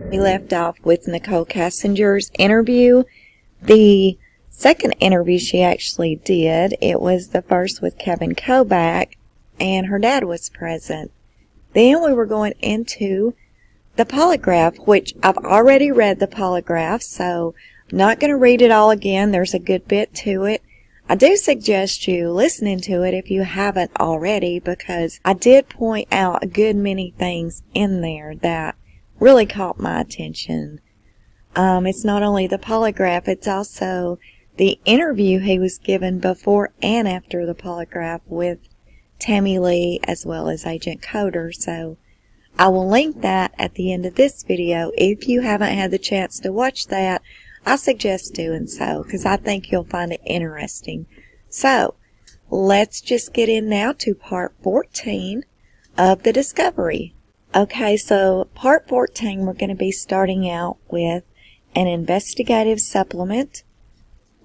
We left off with Nicole Cassinger's interview. The second interview she actually did, it was the first with Kevin Kovac, and her dad was present. Then we were going into the polygraph, which I've already read the polygraph, so I'm not going to read it all again. There's a good bit to it. I do suggest you listening to it if you haven't already, because I did point out a good many things in there that really caught my attention. It's not only the polygraph, it's also the interview he was given before and after the polygraph with Tammy Lee as well as Agent Coder. So I will link that at the end of this video. If you haven't had the chance to watch that, I suggest doing so because I think you'll find it interesting. So let's just get in now to part 14 of the discovery. Okay, so part 14, we're going to be starting out with an investigative supplement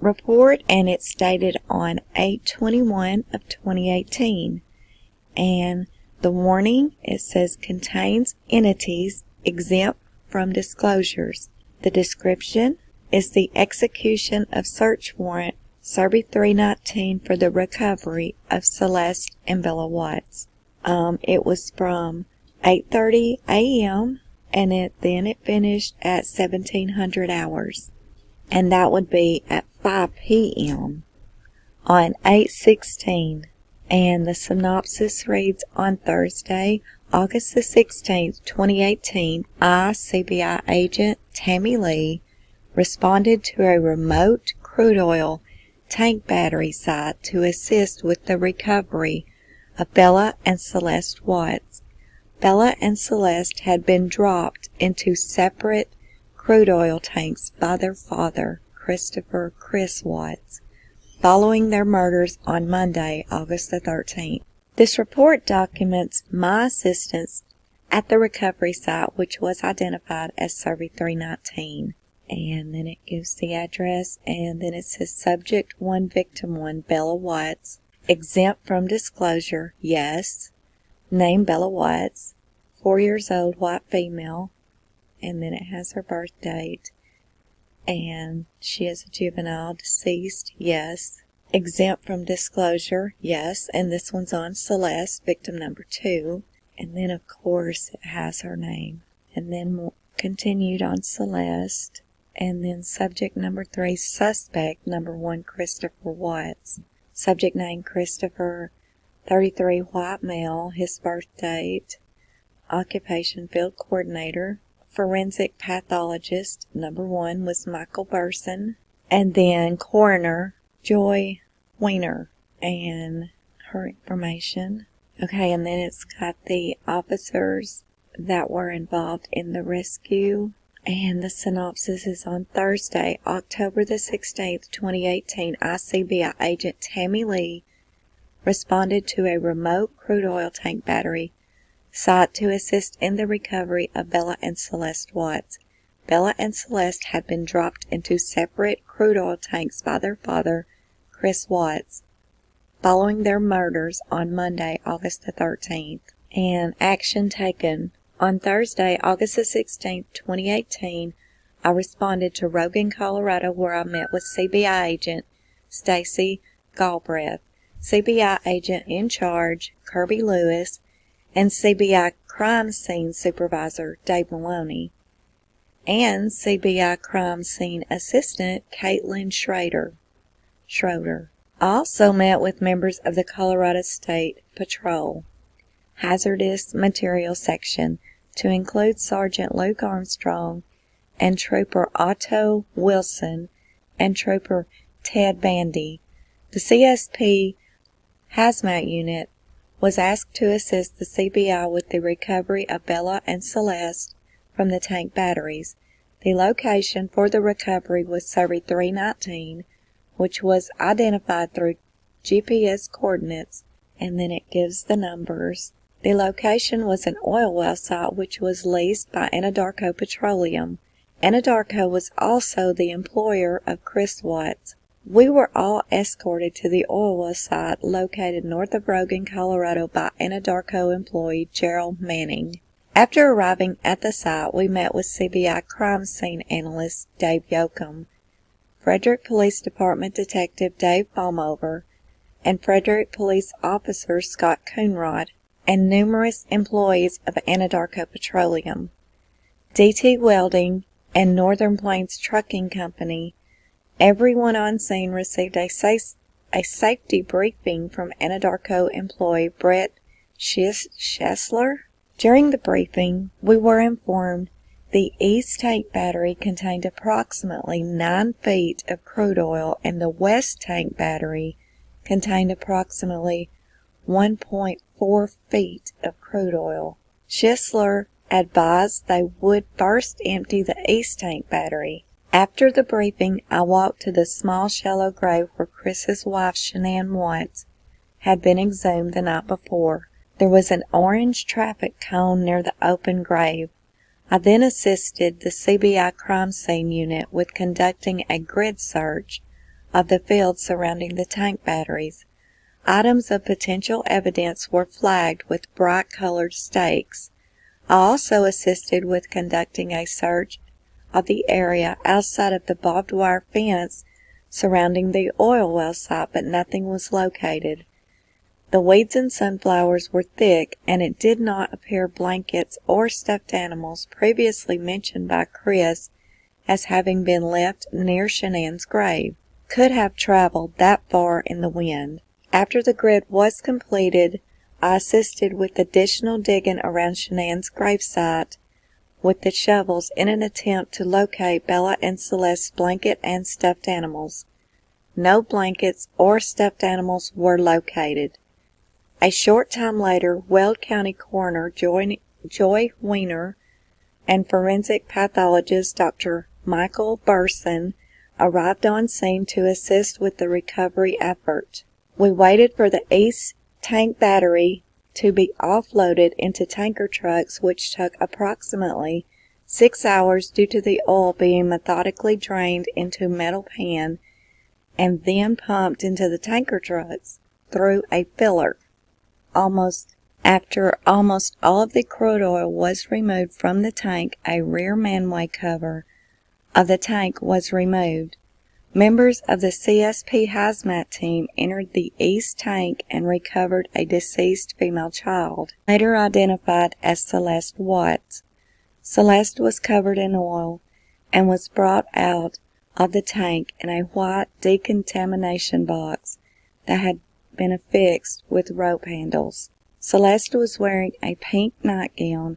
report, and it's dated on 8/21 of 2018. And the warning, it says, contains entities exempt from disclosures. The description is the execution of search warrant Survey 319 for the recovery of Celeste and Bella Watts. It was from 8:30 a.m. and it finished at 1700 hours, and that would be at 5 p.m. on 8/16. And the synopsis reads, on Thursday, August the 16th, 2018, CBI agent Tammy Lee responded to a remote crude oil tank battery site to assist with the recovery of Bella and Celeste Watts. Bella and Celeste had been dropped into separate crude oil tanks by their father, Christopher "Chris" Watts, following their murders on Monday, August the 13th. This report documents my assistance at the recovery site, which was identified as Survey 319. And then it gives the address, and then it says Subject 1, Victim 1, Bella Watts, exempt from disclosure, yes. Name Bella Watts, 4 years old, white female, and then it has her birth date, and she is a juvenile, deceased, yes. Exempt from disclosure, yes, and this one's on Celeste, victim number 2, and then of course it has her name, and then continued on Celeste, and then subject number 3, suspect number 1, Christopher Watts, subject name Christopher, 33, white male, his birth date, occupation field coordinator, forensic pathologist, number 1 was Michael Burson, and then coroner, Joy Weiner, and her information. Okay, and then it's got the officers that were involved in the rescue, and the synopsis is on Thursday, October the 16th, 2018, ICBI agent Tammy Lee responded to a remote crude oil tank battery site to assist in the recovery of Bella and Celeste Watts. Bella and Celeste had been dropped into separate crude oil tanks by their father, Chris Watts, following their murders on Monday, August the 13th. And action taken. On Thursday, August the 16th, 2018, I responded to Rogan, Colorado, where I met with CBI agent Stacy Galbraith, CBI agent in charge, Kirby Lewis, and CBI crime scene supervisor, Dave Maloney, and CBI crime scene assistant, Caitlin Schroeder. I also met with members of the Colorado State Patrol Hazardous Materials Section, to include Sergeant Luke Armstrong and Trooper Otto Wilson and Trooper Ted Bandy. The CSP Hazmat Unit was asked to assist the CBI with the recovery of Bella and Celeste from the tank batteries. The location for the recovery was Surrey 319, which was identified through GPS coordinates, and then it gives the numbers. The location was an oil well site which was leased by Anadarko Petroleum. Anadarko was also the employer of Chris Watts. We were all escorted to the oil well site located north of Rogan, Colorado by Anadarko employee Gerald Manning. After arriving at the site, we met with CBI crime scene analyst Dave Yoakum, Frederick Police Department Detective Dave Baumover, and Frederick Police Officer Scott Coonrod, and numerous employees of Anadarko Petroleum, DT Welding, and Northern Plains Trucking Company. Everyone on scene received a safety briefing from Anadarko employee Brett Schessler. During the briefing, we were informed the east tank battery contained approximately 9 feet of crude oil and the west tank battery contained approximately 1.4 feet of crude oil. Schessler advised they would first empty the east tank battery. After the briefing, I walked to the small shallow grave where Chris's wife, Shanann Watts, had been exhumed the night before. There was an orange traffic cone near the open grave. I then assisted the CBI crime scene unit with conducting a grid search of the field surrounding the tank batteries. Items of potential evidence were flagged with bright-colored stakes. I also assisted with conducting a search of the area outside of the barbed wire fence surrounding the oil well site, but nothing was located. The weeds and sunflowers were thick, and it did not appear blankets or stuffed animals previously mentioned by Chris as having been left near Shanann's grave could have traveled that far in the wind. After the grid was completed, I assisted with additional digging around Shanann's gravesite with the shovels in an attempt to locate Bella and Celeste's blanket and stuffed animals. No blankets or stuffed animals were located. A short time later, Weld County Coroner Joy Weiner and forensic pathologist Dr. Michael Burson arrived on scene to assist with the recovery effort. We waited for the east tank battery to be offloaded into tanker trucks, which took approximately 6 hours due to the oil being methodically drained into a metal pan and then pumped into the tanker trucks through a filler. After almost all of the crude oil was removed from the tank, a rear manway cover of the tank was removed. Members of the CSP hazmat team entered the east tank and recovered a deceased female child, later identified as Celeste Watts. Celeste was covered in oil and was brought out of the tank in a white decontamination box that had been affixed with rope handles. Celeste was wearing a pink nightgown,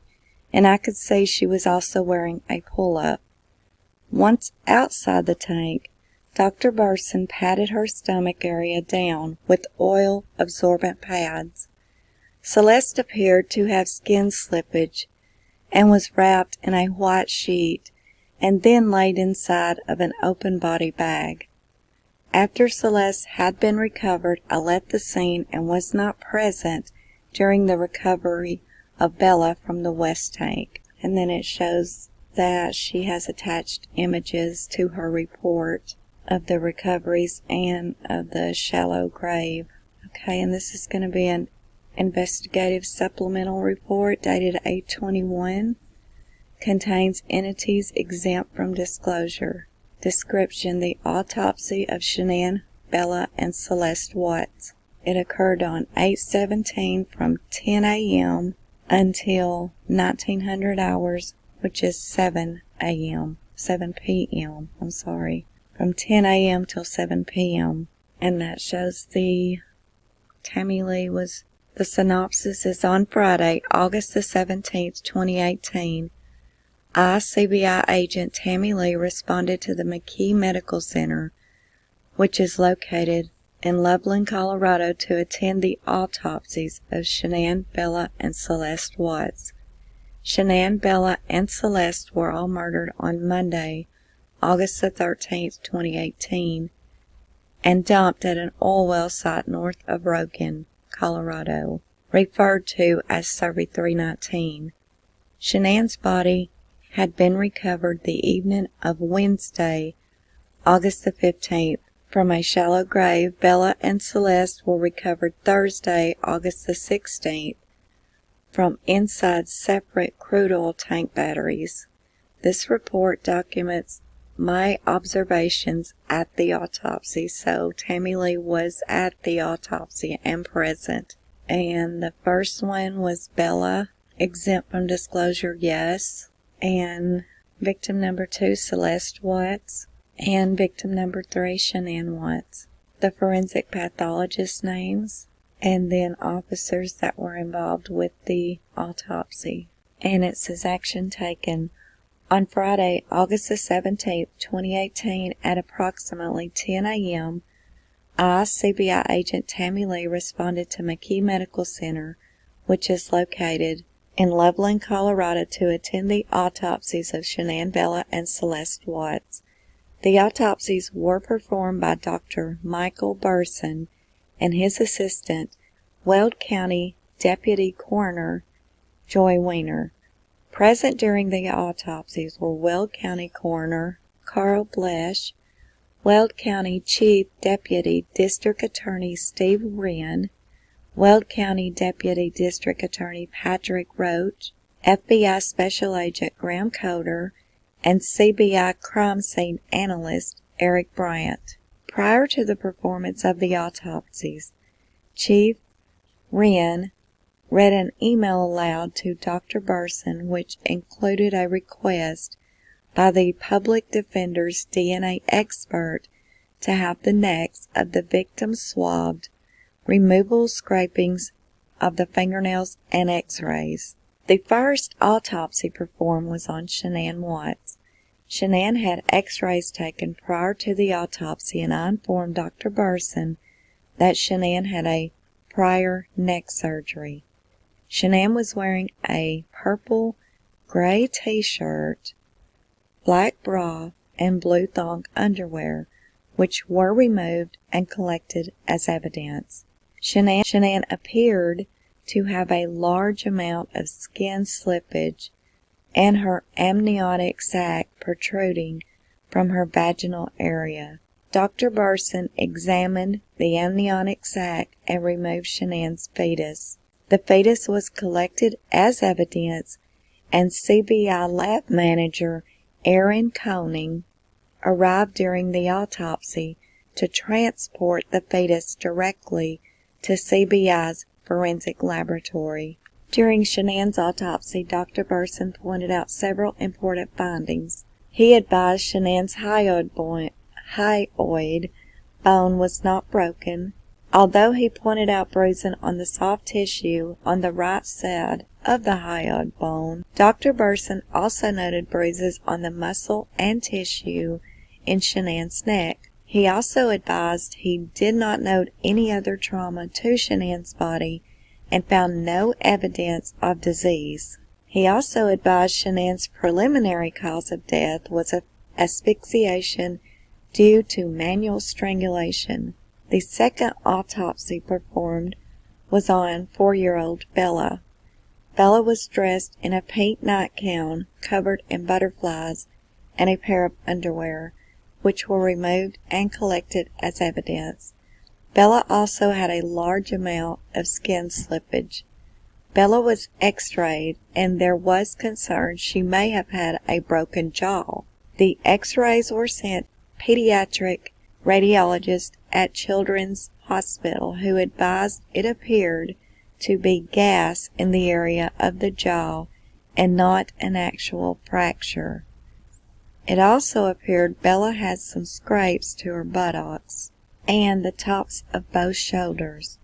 and I could see she was also wearing a pull-up. Once outside the tank, Dr. Burson patted her stomach area down with oil-absorbent pads. Celeste appeared to have skin slippage and was wrapped in a white sheet and then laid inside of an open-body bag. After Celeste had been recovered, I left the scene and was not present during the recovery of Bella from the west tank. And then it shows that she has attached images to her report of the recoveries and of the shallow grave. Okay, and this is going to be an investigative supplemental report dated 8/21. Contains entities exempt from disclosure. Description: the autopsy of Shanann, Bella, and Celeste Watts. It occurred on 8/17 from 10 a.m. until 1900 hours, which is 7 p.m. From 10 a.m. till 7 p.m. And that shows the Tammy Lee was, the synopsis is on Friday, August the 17th, 2018. CBI agent Tammy Lee responded to the McKee Medical Center, which is located in Loveland, Colorado, to attend the autopsies of Shanann, Bella, and Celeste Watts. Shanann, Bella, and Celeste were all murdered on Monday, August the 13th, 2018, and dumped at an oil well site north of Rogan, Colorado, referred to as Survey 319. Shanann's body had been recovered the evening of Wednesday, August the 15th, from a shallow grave. Bella and Celeste were recovered Thursday, August the 16th, from inside separate crude oil tank batteries. This report documents my observations at the autopsy, so Tammy Lee was at the autopsy and present. And the first one was Bella, exempt from disclosure, yes. And victim number 2, Celeste Watts. And victim number 3, Shanann Watts. The forensic pathologist names, and then officers that were involved with the autopsy. And it says action taken. On Friday, August the 17th, 2018, at approximately 10 a.m., CBI agent Tammy Lee responded to McKee Medical Center, which is located in Loveland, Colorado, to attend the autopsies of Shanann, Bella, and Celeste Watts. The autopsies were performed by Dr. Michael Burson and his assistant, Weld County Deputy Coroner Joy Weiner. Present during the autopsies were Weld County Coroner Carl Blesch, Weld County Chief Deputy District Attorney Steve Wren, Weld County Deputy District Attorney Patrick Roach, FBI Special Agent Graham Coder, and CBI Crime Scene Analyst Eric Bryant. Prior to the performance of the autopsies, Chief Wren read an email aloud to Dr. Burson, which included a request by the public defender's DNA expert to have the necks of the victim swabbed, removable scrapings of the fingernails, and x-rays. The first autopsy performed was on Shanann Watts. Shanann had x-rays taken prior to the autopsy, and I informed Dr. Burson that Shanann had a prior neck surgery. Shanann was wearing a purple-gray t-shirt, black bra, and blue thong underwear, which were removed and collected as evidence. Shanann appeared to have a large amount of skin slippage and her amniotic sac protruding from her vaginal area. Dr. Burson examined the amniotic sac and removed Shanann's fetus. The fetus was collected as evidence, and CBI lab manager Aaron Koning arrived during the autopsy to transport the fetus directly to CBI's forensic laboratory. During Shanann's autopsy, Dr. Burson pointed out several important findings. He advised Shanann's hyoid bone was not broken, although he pointed out bruising on the soft tissue on the right side of the hyoid bone. Dr. Burson also noted bruises on the muscle and tissue in Shanann's neck. He also advised he did not note any other trauma to Shanann's body and found no evidence of disease. He also advised Shanann's preliminary cause of death was asphyxiation due to manual strangulation. The second autopsy performed was on 4-year-old Bella. Bella was dressed in a pink nightgown covered in butterflies and a pair of underwear, which were removed and collected as evidence. Bella also had a large amount of skin slippage. Bella was x-rayed, and there was concern she may have had a broken jaw. The x-rays were sent pediatric radiologist at Children's Hospital, who advised it appeared to be gas in the area of the jaw and not an actual fracture. It also appeared Bella had some scrapes to her buttocks and the tops of both shoulders.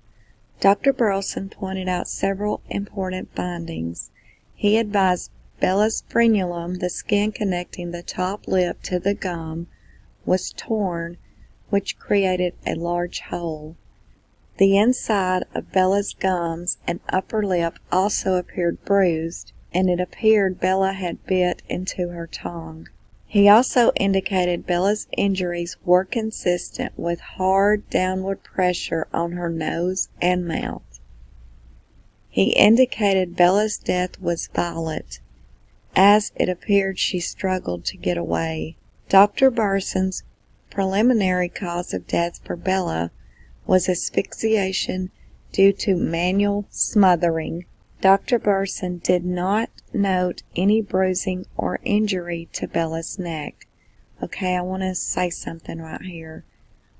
Dr. Burleson pointed out several important findings. He advised Bella's frenulum, the skin connecting the top lip to the gum, was torn, which created a large hole. The inside of Bella's gums and upper lip also appeared bruised, and it appeared Bella had bit into her tongue. He also indicated Bella's injuries were consistent with hard downward pressure on her nose and mouth. He indicated Bella's death was violent, as it appeared she struggled to get away. Dr. Burson's preliminary cause of death for Bella was asphyxiation due to manual smothering. Dr. Burson did not note any bruising or injury to Bella's neck. Okay, I want to say something right here.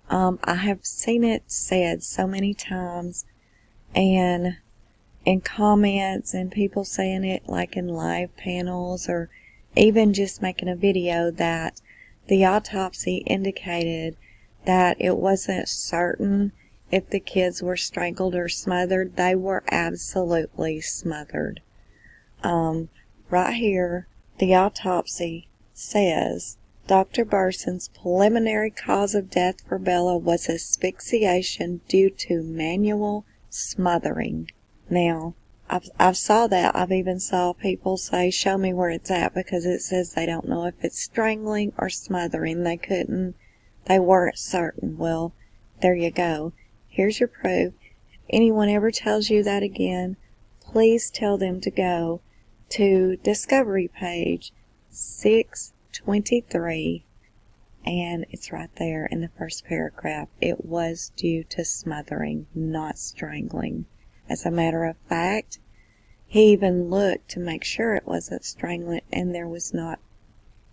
I have seen it said so many times, and in comments, and people saying it like in live panels, or even just making a video, that the autopsy indicated that it wasn't certain if the kids were strangled or smothered. They were absolutely smothered. Right here, the autopsy says, Dr. Burson's preliminary cause of death for Bella was asphyxiation due to manual smothering. Now, I've saw that. I've even saw people say, show me where it's at, because it says they don't know if it's strangling or smothering. They weren't certain. Well, there you go. Here's your proof. If anyone ever tells you that again, please tell them to go to Discovery page 623, and it's right there in the first paragraph. It was due to smothering, not strangling. As a matter of fact, he even looked to make sure it wasn't strangling, and there was not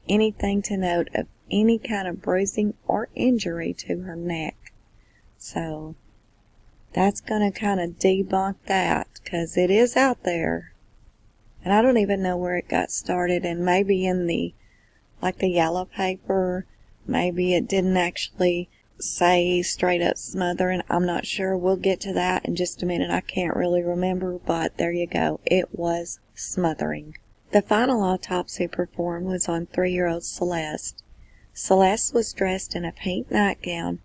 anything to note of any kind of bruising or injury to her neck. So that's going to kind of debunk that, because it is out there. And I don't even know where it got started, and maybe in the yellow paper, maybe it didn't actually say straight up smothering. I'm not sure. We'll get to that in just a minute. I can't really remember, but there you go. It was smothering. The final autopsy performed was on 3-year-old Celeste. Celeste was dressed in a pink nightgown,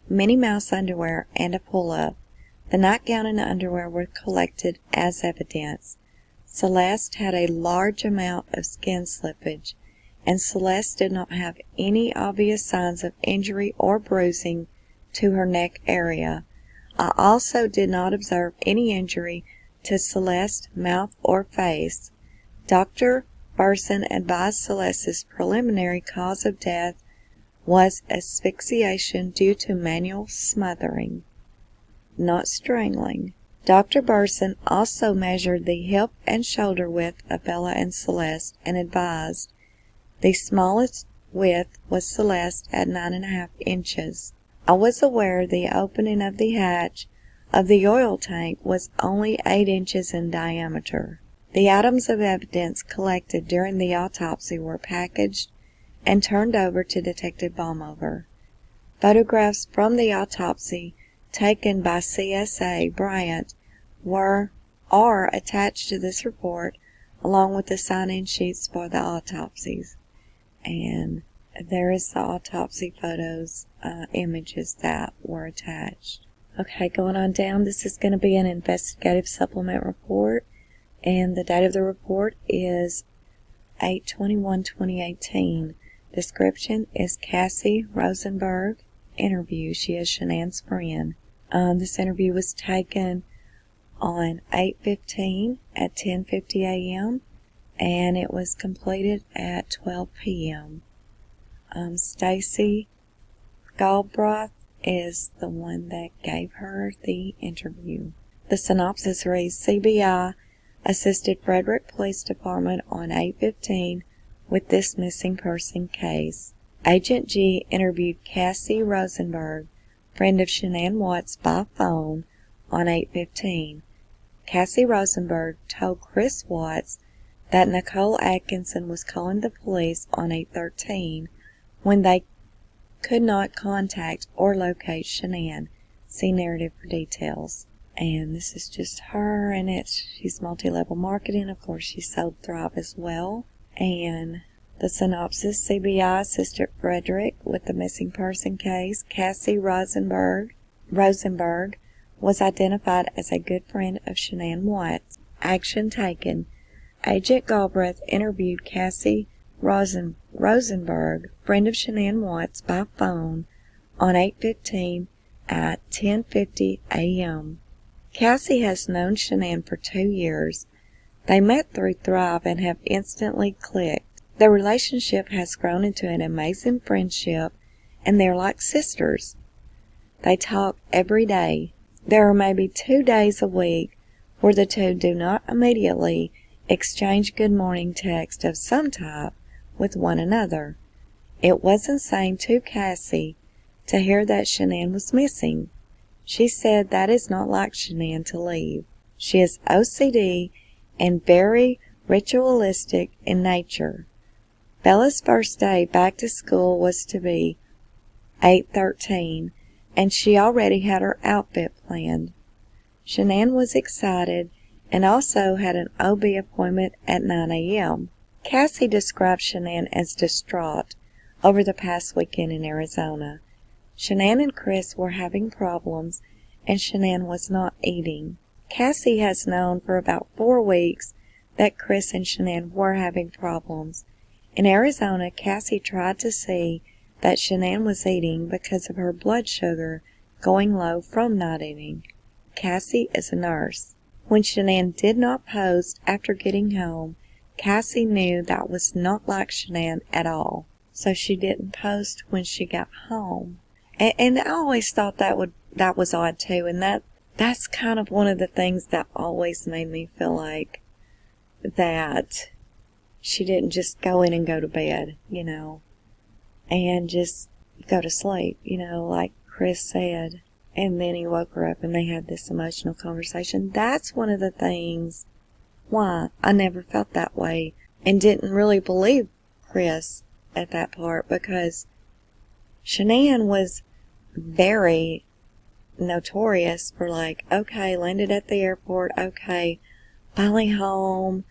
Minnie Mouse underwear, and a pull-up. The nightgown and underwear were collected as evidence. Celeste had a large amount of skin slippage, and Celeste did not have any obvious signs of injury or bruising to her neck area. I also did not observe any injury to Celeste's mouth or face. Dr. Burson advised Celeste's preliminary cause of death was asphyxiation due to manual smothering, not strangling. Dr. Burson also measured the hip and shoulder width of Bella and Celeste and advised the smallest width was Celeste at 9.5 inches. I was aware the opening of the hatch of the oil tank was only 8 inches in diameter. The items of evidence collected during the autopsy were packaged and turned over to Detective Baumover. Photographs from the autopsy taken by CSA Bryant are attached to this report, along with the sign-in sheets for the autopsies. And there is the autopsy photos, images that were attached. Okay, going on down, this is going to be an investigative supplement report, and the date of the report is 8/21/2018. Description is Cassie Rosenberg. Interview, she is Shanann's friend. This interview was taken on 8/15 at 10:50 a.m. and it was completed at 12 p.m. Stacy Galbraith is the one that gave her the interview. The synopsis reads, CBI assisted Frederick Police Department on 8/15 with this missing person case. Agent G interviewed Cassie Rosenberg, friend of Shanann Watts, by phone on 8/15. Cassie Rosenberg told Chris Watts that Nicole Atkinson was calling the police on 8/13 when they could not contact or locate Shanann. See narrative for details. And this is just her, and she's multi-level marketing. Of course, she sold Thrive as well. And the synopsis, CBI assisted Frederick with the missing person case. Cassie Rosenberg was identified as a good friend of Shanann Watts. Action taken. Agent Galbraith interviewed Cassie Rosenberg, friend of Shanann Watts, by phone on 8/15 at 10:50 a.m. Cassie has known Shanann for 2 years. They met through Thrive and have instantly clicked. Their relationship has grown into an amazing friendship, and they're like sisters. They talk every day. There are maybe 2 days a week where the two do not immediately exchange good morning text of some type with one another. It was insane to Cassie to hear that Shanann was missing. She said that is not like Shanann to leave. She is OCD and very ritualistic in nature. Bella's first day back to school was to be 8/13, and she already had her outfit planned. Shanann was excited and also had an OB appointment at 9 a.m. Cassie described Shanann as distraught over the past weekend in Arizona. Shanann and Chris were having problems, and Shanann was not eating. Cassie has known for about 4 weeks that Chris and Shanann were having problems. In Arizona, Cassie tried to see that Shanann was eating because of her blood sugar going low from not eating. Cassie is a nurse. When Shanann did not post after getting home, Cassie knew that was not like Shanann at all, so she didn't post when she got home. And I always thought that was odd too, and that's kind of one of the things that always made me feel like that she didn't just go in and go to bed, and just go to sleep, like Chris said. And then he woke her up and they had this emotional conversation. That's one of the things why I never felt that way and didn't really believe Chris at that part, because Shanann was very notorious for okay, landed at the airport, okay, finally home,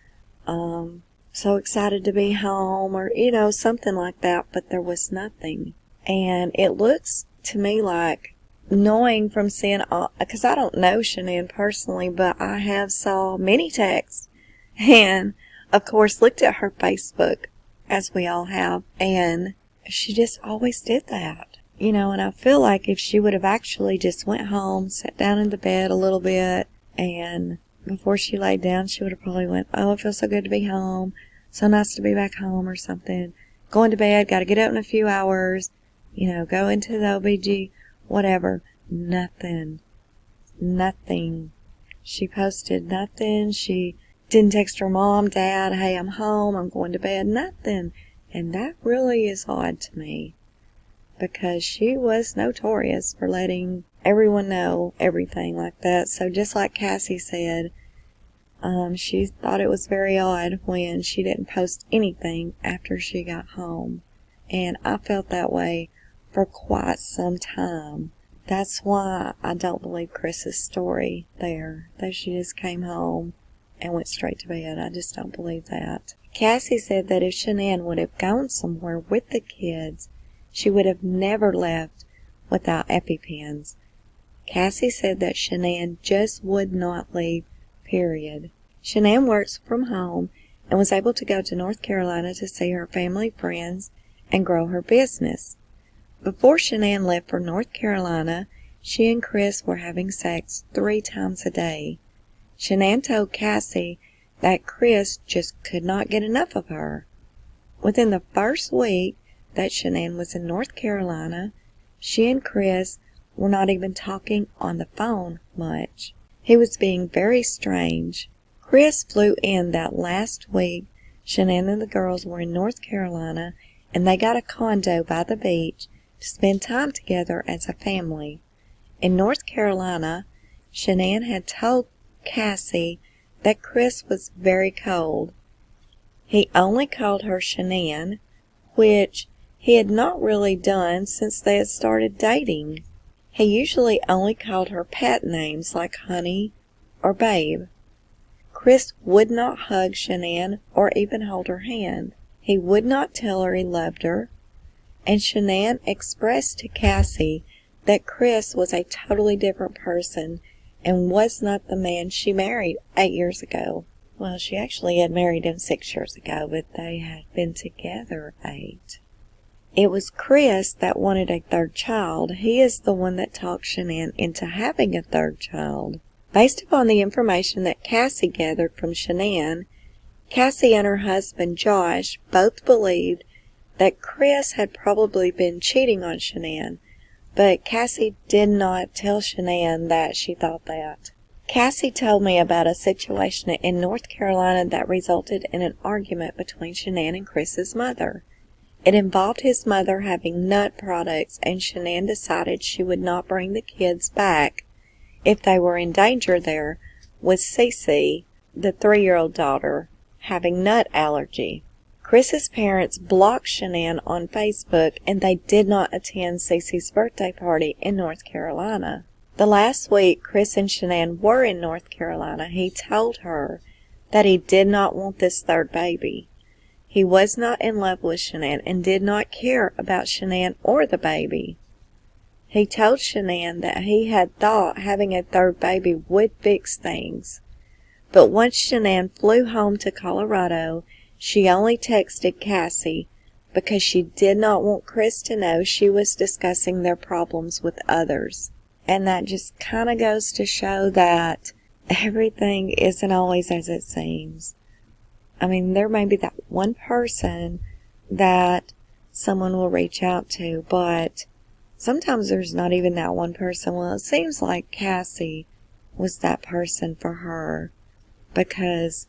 so excited to be home, or, something like that, but there was nothing. And it looks to me like, knowing from seeing because I don't know Shanann personally, but I have saw many texts, and of course looked at her Facebook, as we all have, and she just always did that. And I feel like if she would have actually just went home, sat down in the bed a little bit, and before she laid down, she would have probably went, oh, it feels so good to be home, so nice to be back home, or something. Going to bed, got to get up in a few hours, go into the OBG, whatever. Nothing. She posted nothing. She didn't text her mom, dad, hey, I'm home, I'm going to bed, nothing. And that really is odd to me, because she was notorious for letting everyone know everything like that. So just like Cassie said, she thought it was very odd when she didn't post anything after she got home. And I felt that way for quite some time. That's why I don't believe Chris's story there, that she just came home and went straight to bed. I just don't believe that. Cassie said that if Shanann would have gone somewhere with the kids, she would have never left without EpiPens. Cassie said that Shanann just would not leave, period. Shanann works from home and was able to go to North Carolina to see her family, friends, and grow her business. Before Shanann left for North Carolina, she and Chris were having sex 3 times a day. Shanann told Cassie that Chris just could not get enough of her. Within the first week that Shanann was in North Carolina, she and Chris were not even talking on the phone much. He was being very strange. Chris flew in that last week. Shanann and the girls were in North Carolina, and they got a condo by the beach to spend time together as a family. In North Carolina, Shanann had told Cassie that Chris was very cold. He only called her Shanann, which he had not really done since they had started dating. He usually only called her pet names like honey or babe. Chris would not hug Shanann or even hold her hand. He would not tell her he loved her, and Shanann expressed to Cassie that Chris was a totally different person and was not the man she married 8 years ago. Well, she actually had married him 6 years ago, but they had been together 8. It was Chris that wanted a third child. He is the one that talked Shanann into having a third child. Based upon the information that Cassie gathered from Shanann, Cassie and her husband Josh both believed that Chris had probably been cheating on Shanann, but Cassie did not tell Shanann that she thought that. Cassie told me about a situation in North Carolina that resulted in an argument between Shanann and Chris's mother. It involved his mother having nut products, and Shanann decided she would not bring the kids back if they were in danger there, with Cece, the 3-year-old daughter, having nut allergy. Chris's parents blocked Shanann on Facebook, and they did not attend Cece's birthday party in North Carolina. The last week Chris and Shanann were in North Carolina, he told her that he did not want this third baby. He was not in love with Shanann and did not care about Shanann or the baby. He told Shanann that he had thought having a third baby would fix things. But once Shanann flew home to Colorado, she only texted Cassie because she did not want Chris to know she was discussing their problems with others. And that just kind of goes to show that everything isn't always as it seems. I mean, there may be that one person that someone will reach out to, but sometimes there's not even that one person. Well, it seems like Cassie was that person for her because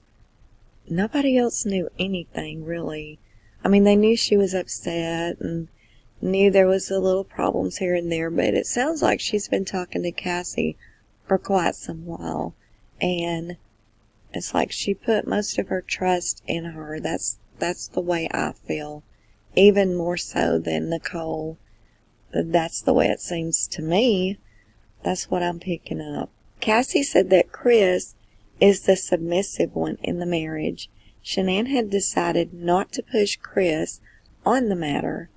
nobody else knew anything, really. I mean, they knew she was upset and knew there was a little problems here and there, but it sounds like she's been talking to Cassie for quite some while, and it's like she put most of her trust in her. That's the way I feel, even more so than Nicole. That's the way it seems to me. That's what I'm picking up. Cassie said that Chris is the submissive one in the marriage. Shanann had decided not to push Chris on the matter.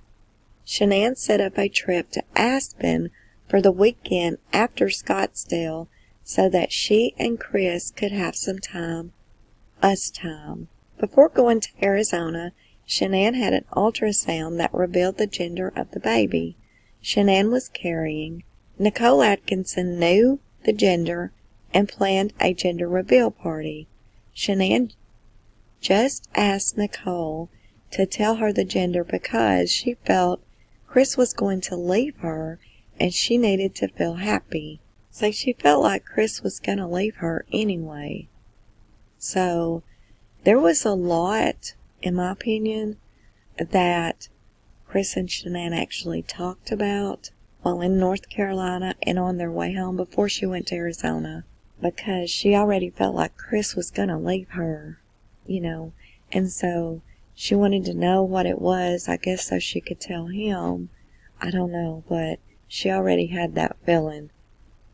Shanann set up a trip to Aspen for the weekend after Scottsdale so that she and Chris could have some time, us time. Before going to Arizona, Shanann had an ultrasound that revealed the gender of the baby Shanann was carrying. Nicole Atkinson knew the gender and planned a gender reveal party. Shanann just asked Nicole to tell her the gender because she felt Chris was going to leave her and she needed to feel happy. So she felt like Chris was going to leave her anyway. So there was a lot, in my opinion, that Chris and Shanann actually talked about while in North Carolina and on their way home before she went to Arizona, because she already felt like Chris was going to leave her, and so she wanted to know what it was, I guess, so she could tell him. I don't know, but she already had that feeling.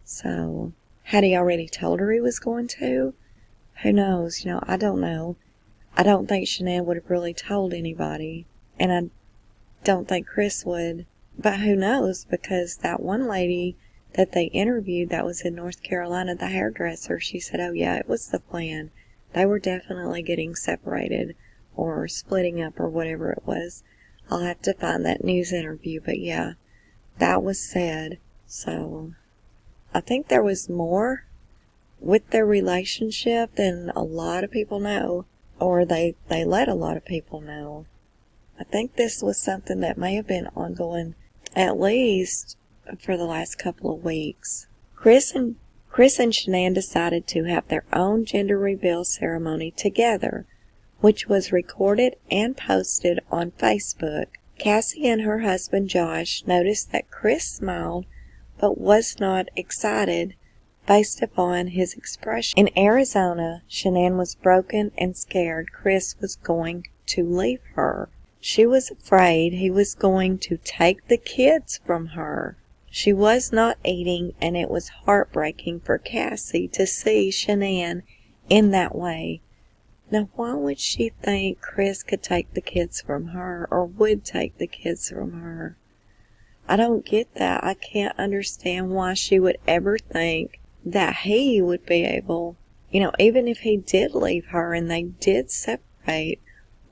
So, had he already told her he was going to? Who knows? I don't know. I don't think Shanann would have really told anybody, and I don't think Chris would. But who knows, because that one lady that they interviewed that was in North Carolina, the hairdresser, she said, oh yeah, it was the plan. They were definitely getting separated or splitting up or whatever it was. I'll have to find that news interview, but yeah, that was said. So, I think there was more with their relationship than a lot of people know, or they let a lot of people know. I think this was something that may have been ongoing at least for the last couple of weeks. Chris and Shanann decided to have their own gender reveal ceremony together, which was recorded and posted on Facebook. Cassie and her husband Josh noticed that Chris smiled but was not excited based upon his expression. In Arizona, Shanann was broken and scared Chris was going to leave her. She was afraid he was going to take the kids from her. She was not eating, and it was heartbreaking for Cassie to see Shanann in that way. Now, why would she think Chris could take the kids from her, or would take the kids from her? I don't get that. I can't understand why she would ever think that he would be able even if he did leave her and they did separate,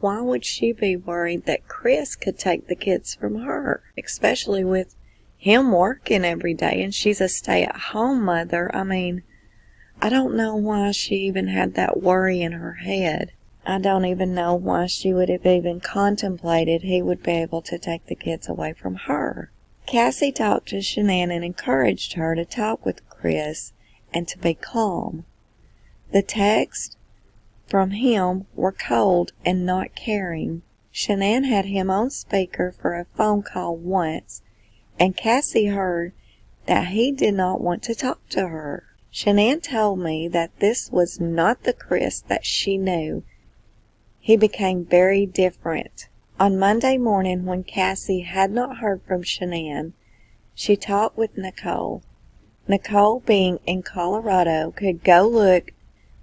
why would she be worried that Chris could take the kids from her? Especially with him working every day and she's a stay-at-home mother. I mean, I don't know why she even had that worry in her head. I don't even know why she would have even contemplated he would be able to take the kids away from her. Cassie talked to Shanann and encouraged her to talk with Chris and to be calm. The texts from him were cold and not caring. Shanann had him on speaker for a phone call once, and Cassie heard that he did not want to talk to her. Shanann told me that this was not the Chris that she knew. He became very different. On Monday morning, when Cassie had not heard from Shanann, she talked with Nicole. Nicole, being in Colorado, could go look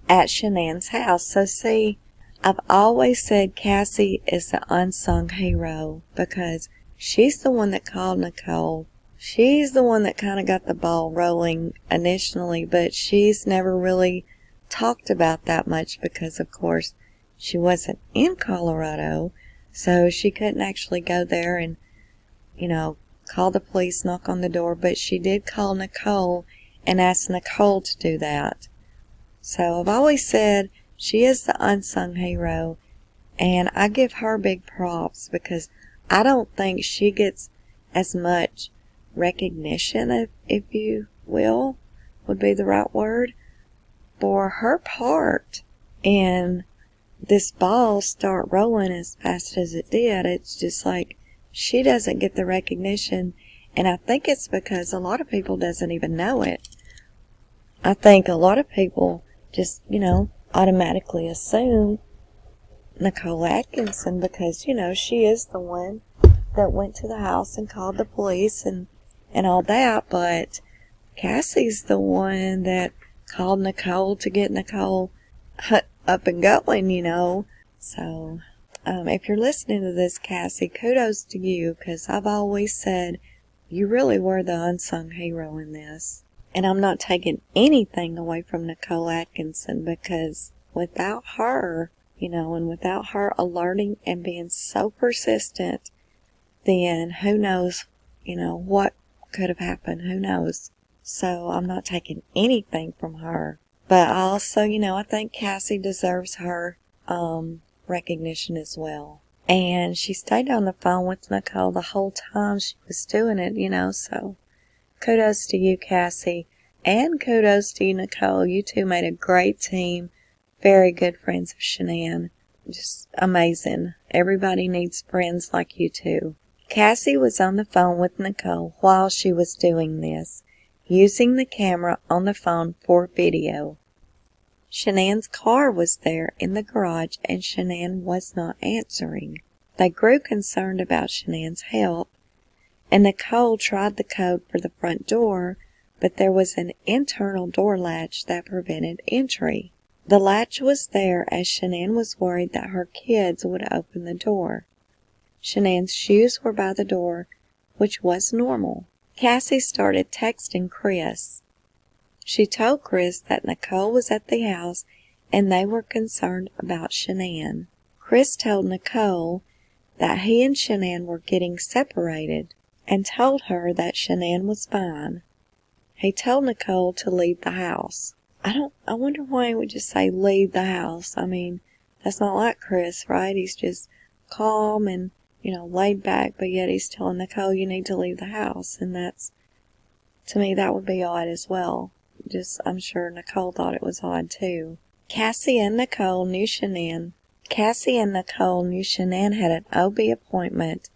at Shanann's house. So see, I've always said Cassie is the unsung hero because she's the one that called Nicole. She's the one that kind of got the ball rolling initially, but she's never really talked about that much because, of course, she wasn't in Colorado, so she couldn't actually go there and, call the police, knock on the door, but she did call Nicole and ask Nicole to do that. So I've always said she is the unsung hero, and I give her big props because I don't think she gets as much recognition, if you will, would be the right word, for her part in this ball start rolling as fast as it did. It's just like she doesn't get the recognition, and I think it's because a lot of people doesn't even know it. I think a lot of people just, automatically assume Nicole Atkinson because, she is the one that went to the house and called the police and all that, but Cassie's the one that called Nicole to get Nicole up and going, So, if you're listening to this, Cassie, kudos to you, because I've always said you really were the unsung hero in this. And I'm not taking anything away from Nicole Atkinson, because without her, and without her alerting and being so persistent, then who knows, what could have happened. Who knows? So I'm not taking anything from her. But also, I think Cassie deserves her recognition as well. And she stayed on the phone with Nicole the whole time she was doing it, so kudos to you, Cassie. And kudos to you, Nicole. You two made a great team. Very good friends of Shanann. Just amazing. Everybody needs friends like you two. Cassie was on the phone with Nicole while she was doing this, using the camera on the phone for video. Shanann's car was there in the garage and Shanann was not answering. They grew concerned about Shanann's health, and Nicole tried the code for the front door, but there was an internal door latch that prevented entry. The latch was there as Shanann was worried that her kids would open the door. Shanann's shoes were by the door, which was normal. Cassie started texting Chris. She told Chris that Nicole was at the house and they were concerned about Shanann. Chris told Nicole that he and Shanann were getting separated and told her that Shanann was fine. He told Nicole to leave the house. I wonder why he would just say leave the house. I mean, that's not like Chris, right? He's just calm and, laid back, but yet he's telling Nicole you need to leave the house. And that's, to me, that would be odd as well. I'm sure Nicole thought it was odd too. Cassie and Nicole knew Shanann had an OB appointment,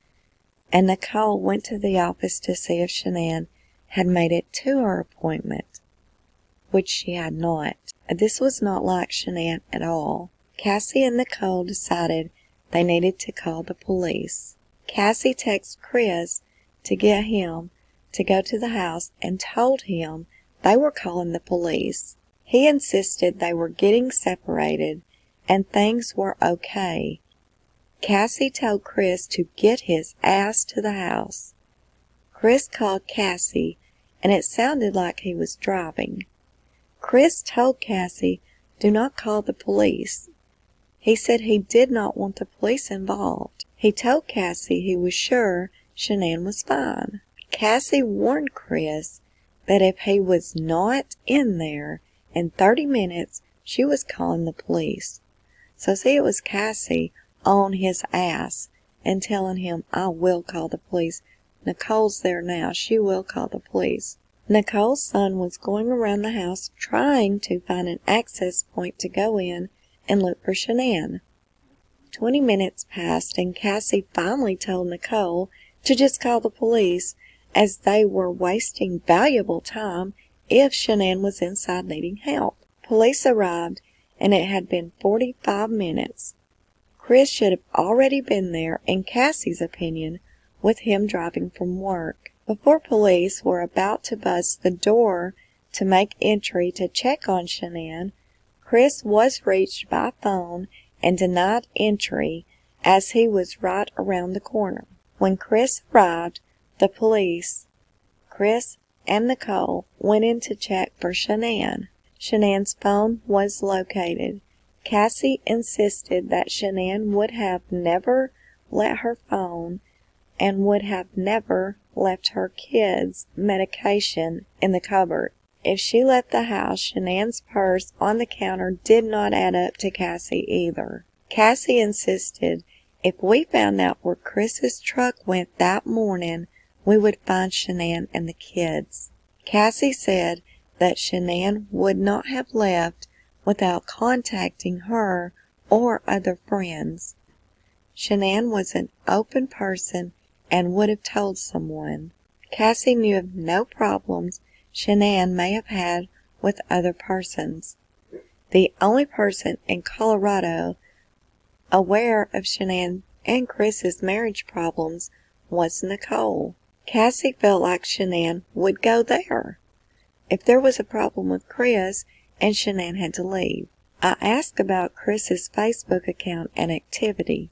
and Nicole went to the office to see if Shanann had made it to her appointment, which she had not. This was not like Shanann at all. Cassie and Nicole decided they needed to call the police. Cassie texted Chris to get him to go to the house and told him they were calling the police. He insisted they were getting separated and things were okay. Cassie told Chris to get his ass to the house. Chris called Cassie, and it sounded like he was driving. Chris told Cassie "Do not call the police." He said he did not want the police involved. He told Cassie he was sure Shanann was fine. Cassie warned Chris that if he was not in there in 30 minutes, she was calling the police. So see, it was Cassie on his ass and telling him, "I will call the police. Nicole's there now. She will call the police." Nicole's son was going around the house trying to find an access point to go in and look for Shanann. 20 minutes passed, and Cassie finally told Nicole to just call the police, as they were wasting valuable time if Shanann was inside needing help. Police arrived, and it had been 45 minutes. Chris should have already been there, in Cassie's opinion, with him driving from work. Before police were about to bust the door to make entry to check on Shanann, Chris was reached by phone and denied entry, as he was right around the corner. When Chris arrived, the police, Chris and Nicole, went in to check for Shanann. Shanann's phone was located. Cassie insisted that Shanann would have never let her phone and would have never left her kids' medication in the cupboard. If she left the house, Shanann's purse on the counter did not add up to Cassie either. Cassie insisted if we found out where Chris's truck went that morning, we would find Shanann and the kids. Cassie said that Shanann would not have left without contacting her or other friends. Shanann was an open person and would have told someone. Cassie knew of no problems Shanann may have had with other persons. The only person in Colorado aware of Shanann and Chris's marriage problems was Nicole. Cassie felt like Shanann would go there if there was a problem with Chris and Shanann had to leave. I asked about Chris's Facebook account and activity.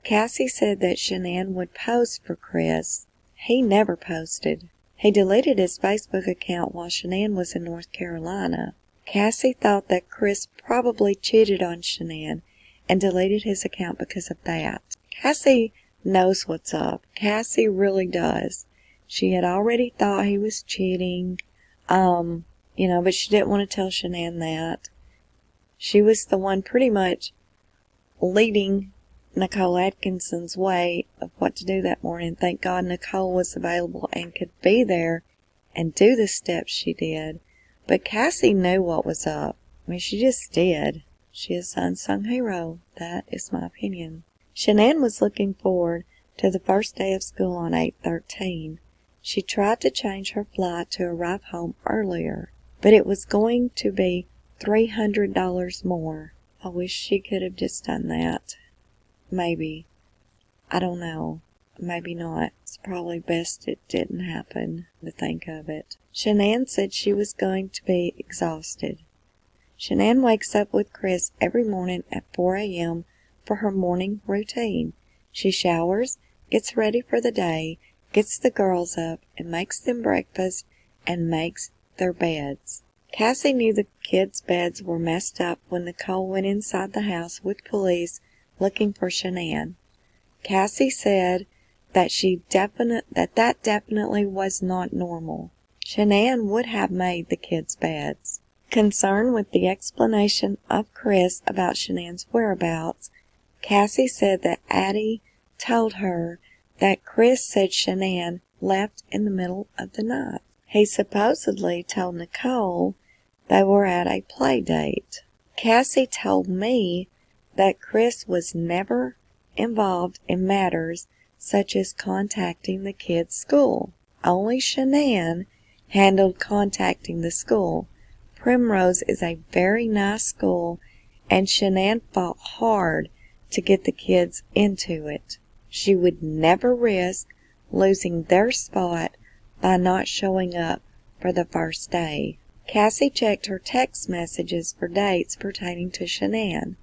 Cassie said that Shanann would post for Chris. He never posted. He deleted his Facebook account while Shanann was in North Carolina. Cassie thought that Chris probably cheated on Shanann and deleted his account because of that. Cassie knows what's up. Cassie really does. She had already thought he was cheating, but she didn't want to tell Shanann that. She was the one pretty much leading Nicole Atkinson's way of what to do that morning. Thank God Nicole was available and could be there and do the steps she did. But Cassie knew what was up. I mean, she just did. She is the unsung hero. That is my opinion. Shanann was looking forward to the first day of school on 8/13. She tried to change her flight to arrive home earlier, but it was going to be $300 more. I wish she could have just done that. Maybe. I don't know. Maybe not. It's probably best it didn't happen, to think of it. Shanann said she was going to be exhausted. Shanann wakes up with Chris every morning at 4 a.m. for her morning routine. She showers, gets ready for the day, gets the girls up, and makes them breakfast and makes their beds. Cassie knew the kids' beds were messed up when Nicole went inside the house with police looking for Shanann. Cassie said that that definitely was not normal. Shanann would have made the kids' beds. Concerned with the explanation of Chris about Shanann's whereabouts, Cassie said that Addie told her that Chris said Shanann left in the middle of the night. He supposedly told Nicole they were at a play date. Cassie told me that Chris was never involved in matters such as contacting the kids' school. Only Shanann handled contacting the school. Primrose is a very nice school, and Shanann fought hard to get the kids into it. She would never risk losing their spot by not showing up for the first day. Cassie checked her text messages for dates pertaining to Shanann.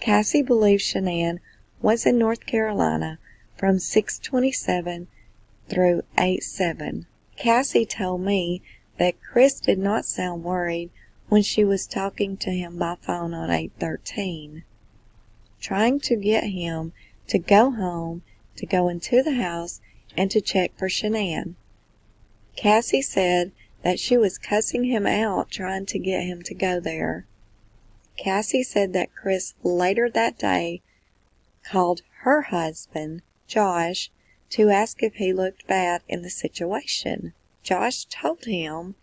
Cassie believes Shanann was in North Carolina from 6/27 through 8/7. Cassie told me that Chris did not sound worried when she was talking to him by phone on 8/13, trying to get him to go home, to go into the house, and to check for Shanann. Cassie said that she was cussing him out trying to get him to go there. Cassie said that Chris later that day called her husband, Josh, to ask if he looked bad in the situation. Josh told him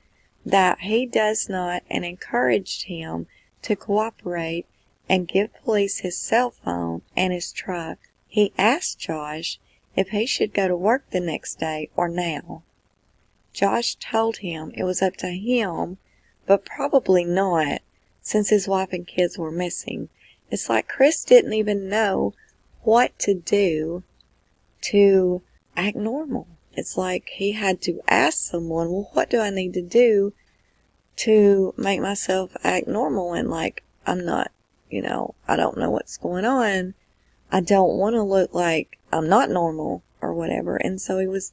that he does not and encouraged him to cooperate and give police his cell phone and his truck. He asked Josh if he should go to work the next day or now. Josh told him it was up to him, but probably not, since his wife and kids were missing. It's like Chris didn't even know what to do to act normal. It's like he had to ask someone, well, what do I need to do to make myself act normal? And like, I'm not, I don't know what's going on. I don't want to look like I'm not normal or whatever. And so he was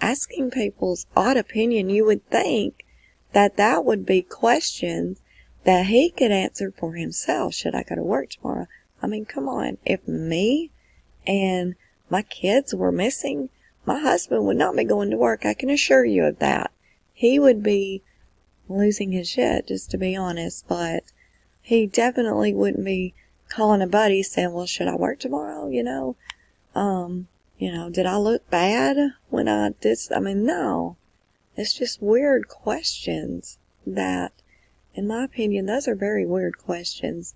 asking people's odd opinion. You would think that that would be questions that he could answer for himself. Should I go to work tomorrow? I mean, come on. If me and my kids were missing, my husband would not be going to work. I can assure you of that. He would be losing his shit, just to be honest. But he definitely wouldn't be calling a buddy saying, well, should I work tomorrow? Did I look bad when I did? I mean, no. It's just weird questions that, in my opinion, those are very weird questions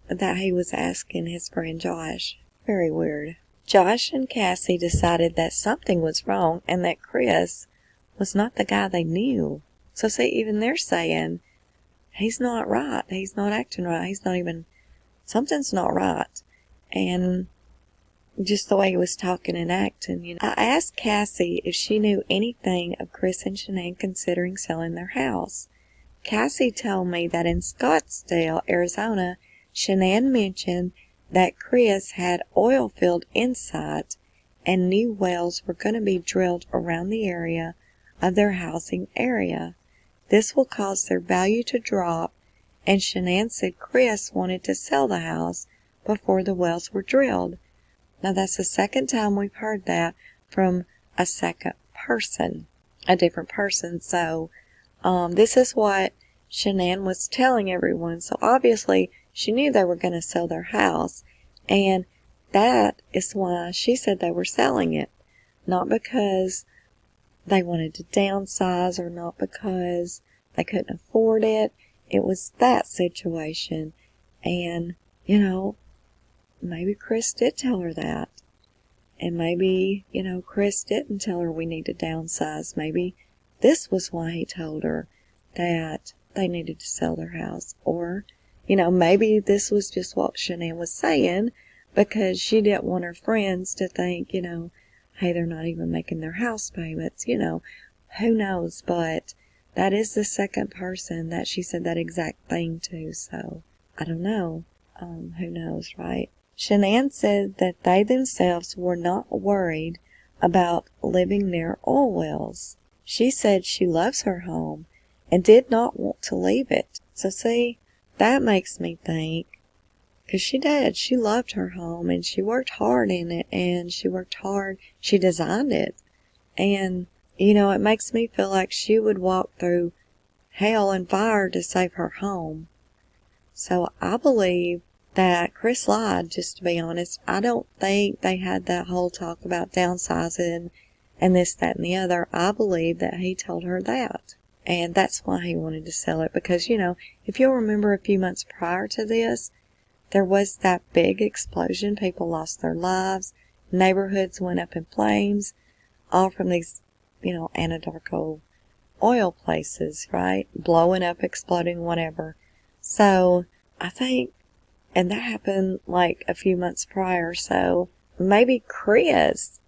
that he was asking his friend Josh. Very weird. Josh and Cassie decided that something was wrong and that Chris was not the guy they knew. So see, even they're saying, he's not right. He's not acting right. He's not even, something's not right. And just the way he was talking and acting, I asked Cassie if she knew anything of Chris and Shanann considering selling their house. Cassie told me that in Scottsdale, Arizona, Shanann mentioned that Chris had oil field in sight and new wells were going to be drilled around the area of their housing area. This will cause their value to drop, and Shanann said Chris wanted to sell the house before the wells were drilled. Now that's the second time we've heard that from a second person, a different person. So this is what Shanann was telling everyone. So obviously she knew they were going to sell their house, and that is why she said they were selling it. Not because they wanted to downsize or not because they couldn't afford it. It was that situation. And, maybe Chris did tell her that. And maybe, Chris didn't tell her we need to downsize. Maybe this was why he told her that they needed to sell their house. Or, maybe this was just what Shanann was saying because she didn't want her friends to think, hey, they're not even making their house payments. Who knows? But that is the second person that she said that exact thing to. So, I don't know. Who knows, right? Shanann said that they themselves were not worried about living near oil wells. She said she loves her home and did not want to leave it. So see, that makes me think, because she did. She loved her home and she worked hard in it and she designed it. And, it makes me feel like she would walk through hell and fire to save her home. So I believe that Chris lied, just to be honest. I don't think they had that whole talk about downsizing and this, that, and the other. I believe that he told her that. And that's why he wanted to sell it. Because, if you'll remember a few months prior to this, there was that big explosion. People lost their lives. Neighborhoods went up in flames. All from these, Anadarko oil places, right? Blowing up, exploding, whatever. So, I think, and that happened like a few months prior, so maybe Chris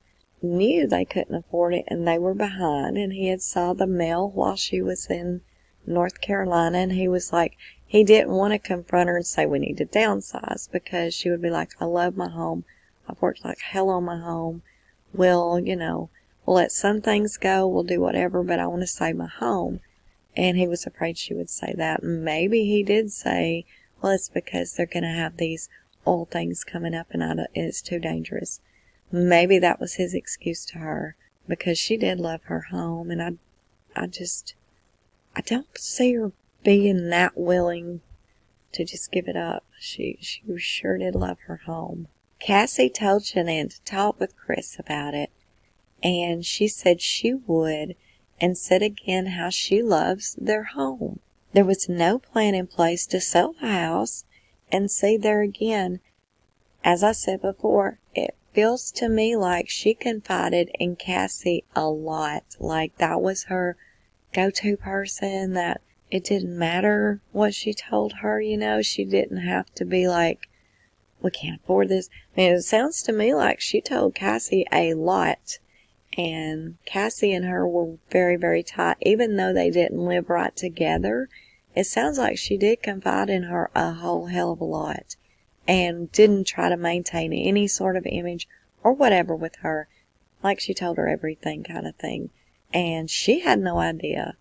knew they couldn't afford it and they were behind, and he had saw the mail while she was in North Carolina, and he was like, he didn't want to confront her and say we need to downsize, because she would be like, I love my home. I've worked like hell on my home. We'll let some things go. We'll do whatever, but I want to save my home. And he was afraid she would say that. Maybe he did say, well, it's because they're going to have these oil things coming up and it's too dangerous. Maybe that was his excuse to her, because she did love her home, and I don't see her being that willing to just give it up. She sure did love her home. Cassie told Shanann to talk with Chris about it, and she said she would, and said again how she loves their home. There was no plan in place to sell the house, and see there again, as I said before, it feels to me like she confided in Cassie a lot. Like that was her go-to person, that it didn't matter what she told her, she didn't have to be like, we can't afford this. I mean, it sounds to me like she told Cassie a lot, and Cassie and her were very, very tight. Even though they didn't live right together, it sounds like she did confide in her a whole hell of a lot, and didn't try to maintain any sort of image or whatever with her, like she told her everything kind of thing. And she had no idea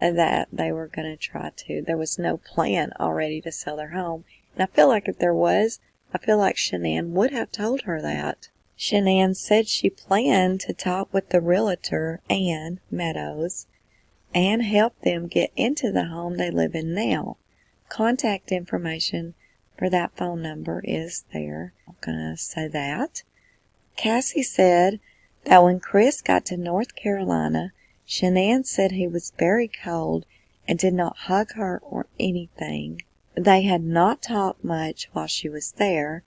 that they were going to try to. There was no plan already to sell their home. And I feel like if there was, I feel like Shanann would have told her that. Shanann said she planned to talk with the realtor, Ann Meadows, and help them get into the home they live in now. Contact information for that phone number is there. I'm going to say that. Cassie said that when Chris got to North Carolina, Shanann said he was very cold and did not hug her or anything. They had not talked much while she was there.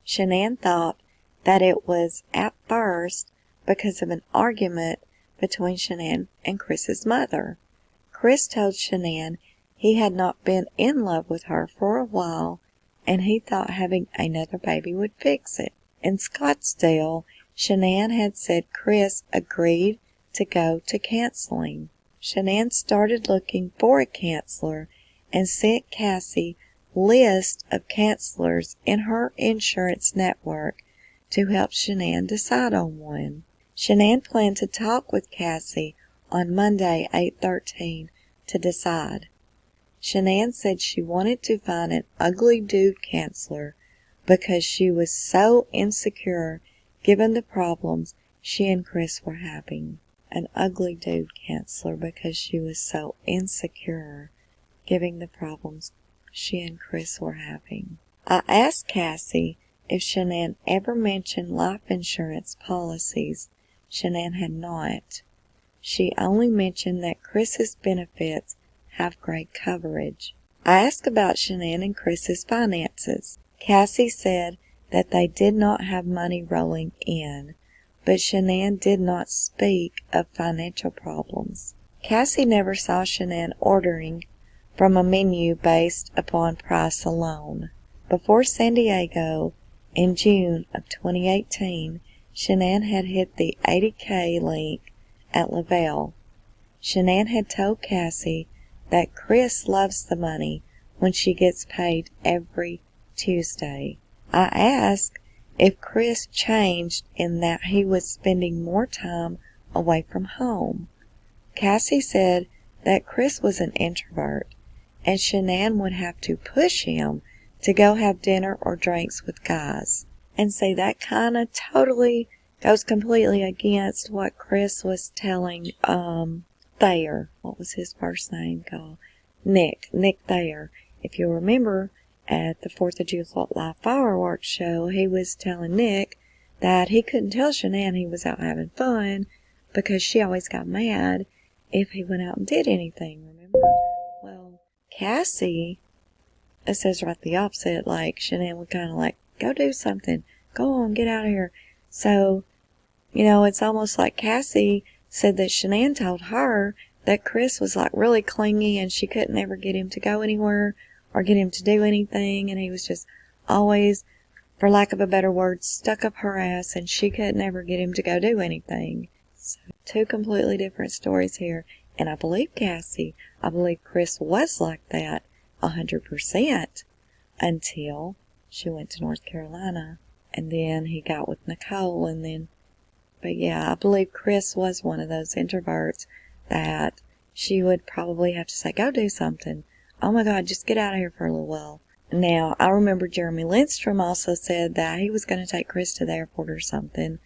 Shanann thought that it was at first because of an argument between Shanann and Chris's mother. Chris told Shanann he had not been in love with her for a while, and he thought having another baby would fix it. In Scottsdale, Shanann had said Chris agreed to go to counseling. Shanann started looking for a counselor and sent Cassie list of counselors in her insurance network to help Shanann decide on one. Shanann planned to talk with Cassie on Monday, 8/13, to decide. Shanann said she wanted to find an ugly dude counselor because she was so insecure given the problems she and Chris were having. An ugly dude counselor because she was so insecure given the problems she and Chris were having. I asked Cassie if Shanann ever mentioned life insurance policies. Shanann had not. She only mentioned that Chris's benefits have great coverage. I asked about Shanann and Chris's finances. Cassie said that they did not have money rolling in, but Shanann did not speak of financial problems. Cassie never saw Shanann ordering from a menu based upon price alone. Before San Diego, in June of 2018, Shanann had hit the 80K link at Lavelle. Shanann had told Cassie that Chris loves the money when she gets paid every Tuesday. I asked if Chris changed in that he was spending more time away from home. Cassie said that Chris was an introvert, and Shanann would have to push him to go have dinner or drinks with guys. And see, that kind of totally goes completely against what Chris was telling Thayer. What was his first name called? Nick Thayer. If you remember, at the 4th of July fireworks show, he was telling Nick that he couldn't tell Shanann he was out having fun because she always got mad if he went out and did anything, remember? Well, Cassie, it says right the opposite, like Shanann would kind of like, go do something, go on, get out of here. So, it's almost like Cassie said that Shanann told her that Chris was like really clingy and she couldn't ever get him to go anywhere or get him to do anything, and he was just always, for lack of a better word, stuck up her ass, and she couldn't ever get him to go do anything. So, two completely different stories here. And I believe Cassie, I believe Chris was like that 100% until she went to North Carolina, and then he got with Nicole, and then, but yeah, I believe Chris was one of those introverts that she would probably have to say, go do something. Oh my God, just get out of here for a little while. Now, I remember Jeremy Lindstrom also said that he was going to take Chris to the airport or something.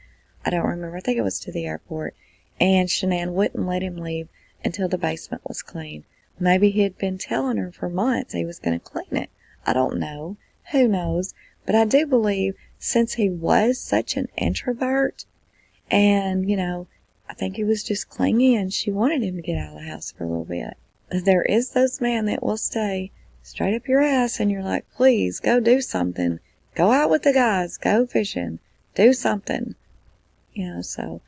I don't remember. I think it was to the airport. And Shanann wouldn't let him leave until the basement was clean. Maybe he had been telling her for months he was going to clean it. I don't know. Who knows? But I do believe since he was such an introvert and, I think he was just clingy and she wanted him to get out of the house for a little bit. There is those men that will stay straight up your ass and you're like, please, go do something. Go out with the guys. Go fishing. Do something. So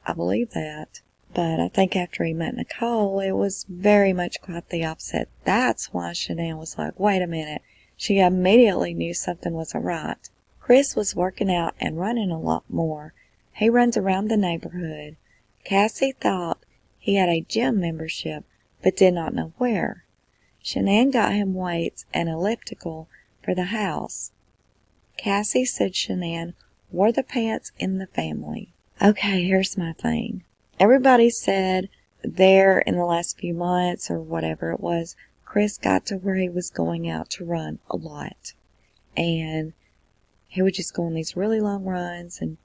I believe that. But I think after he met Nicole, it was very much quite the opposite. That's why Shanann was like, wait a minute. She immediately knew something wasn't right. Chris was working out and running a lot more. He runs around the neighborhood. Cassie thought he had a gym membership, but did not know where. Shanann got him weights and elliptical for the house. Cassie said Shanann wore the pants in the family. Okay, here's my thing. Everybody said there in the last few months or whatever it was, Chris got to where he was going out to run a lot. And he would just go on these really long runs and,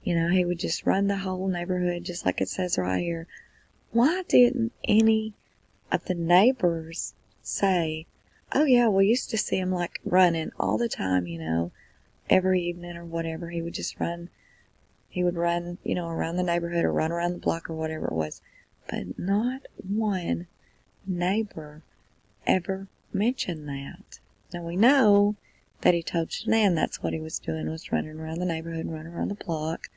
he would just run the whole neighborhood just like it says right here. Why didn't any of the neighbors say, oh yeah, we used to see him like running all the time, every evening or whatever. He would just run. He would run, around the neighborhood or run around the block or whatever it was. But not one neighbor ever mentioned that. Now we know that he told Shanann that's what he was doing, was running around the neighborhood and running around the block.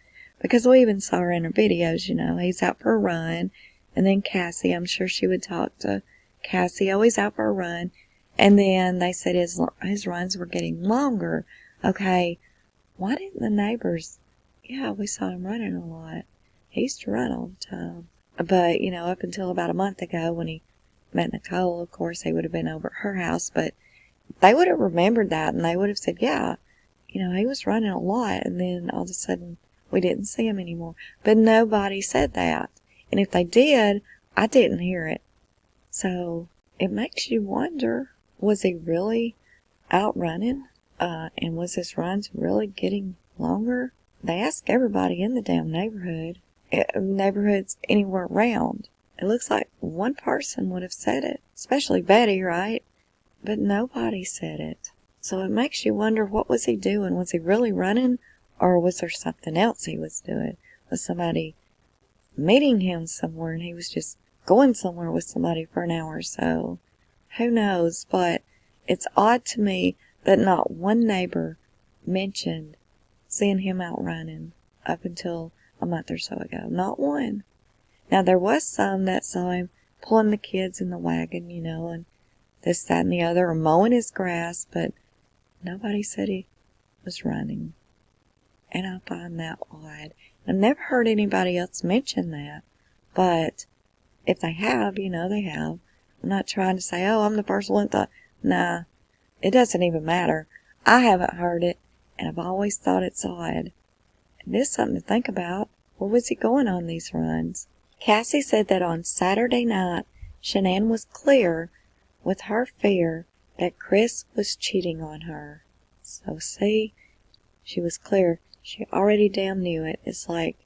Because we even saw her in her videos, he's out for a run. And then Cassie, I'm sure she would talk to Cassie, always out for a run. And then they said his runs were getting longer. Okay, why didn't the neighbors... Yeah, we saw him running a lot. He used to run all the time. But, up until about a month ago when he met Nicole, of course, he would have been over at her house. But they would have remembered that and they would have said, yeah, he was running a lot. And then all of a sudden we didn't see him anymore. But nobody said that. And if they did, I didn't hear it. So it makes you wonder, was he really out running? And was his runs really getting longer? They asked everybody in the damn neighborhood, neighborhoods anywhere around. It looks like one person would have said it, especially Betty, right? But nobody said it. So it makes you wonder, what was he doing? Was he really running? Or was there something else he was doing? Was somebody meeting him somewhere and he was just going somewhere with somebody for an hour or so? Who knows? But it's odd to me that not one neighbor mentioned seeing him out running up until a month or so ago. Not one. Now, there was some that saw him pulling the kids in the wagon, and this, that, and the other, or mowing his grass, but nobody said he was running. And I find that odd. I've never heard anybody else mention that, but if they have, they have. I'm not trying to say, oh, I'm the first one that... Nah, it doesn't even matter. I haven't heard it. And I've always thought it's odd. It is something to think about. Where was he going on these runs? Cassie said that on Saturday night, Shanann was clear with her fear that Chris was cheating on her. So see, she was clear. She already damn knew it. It's like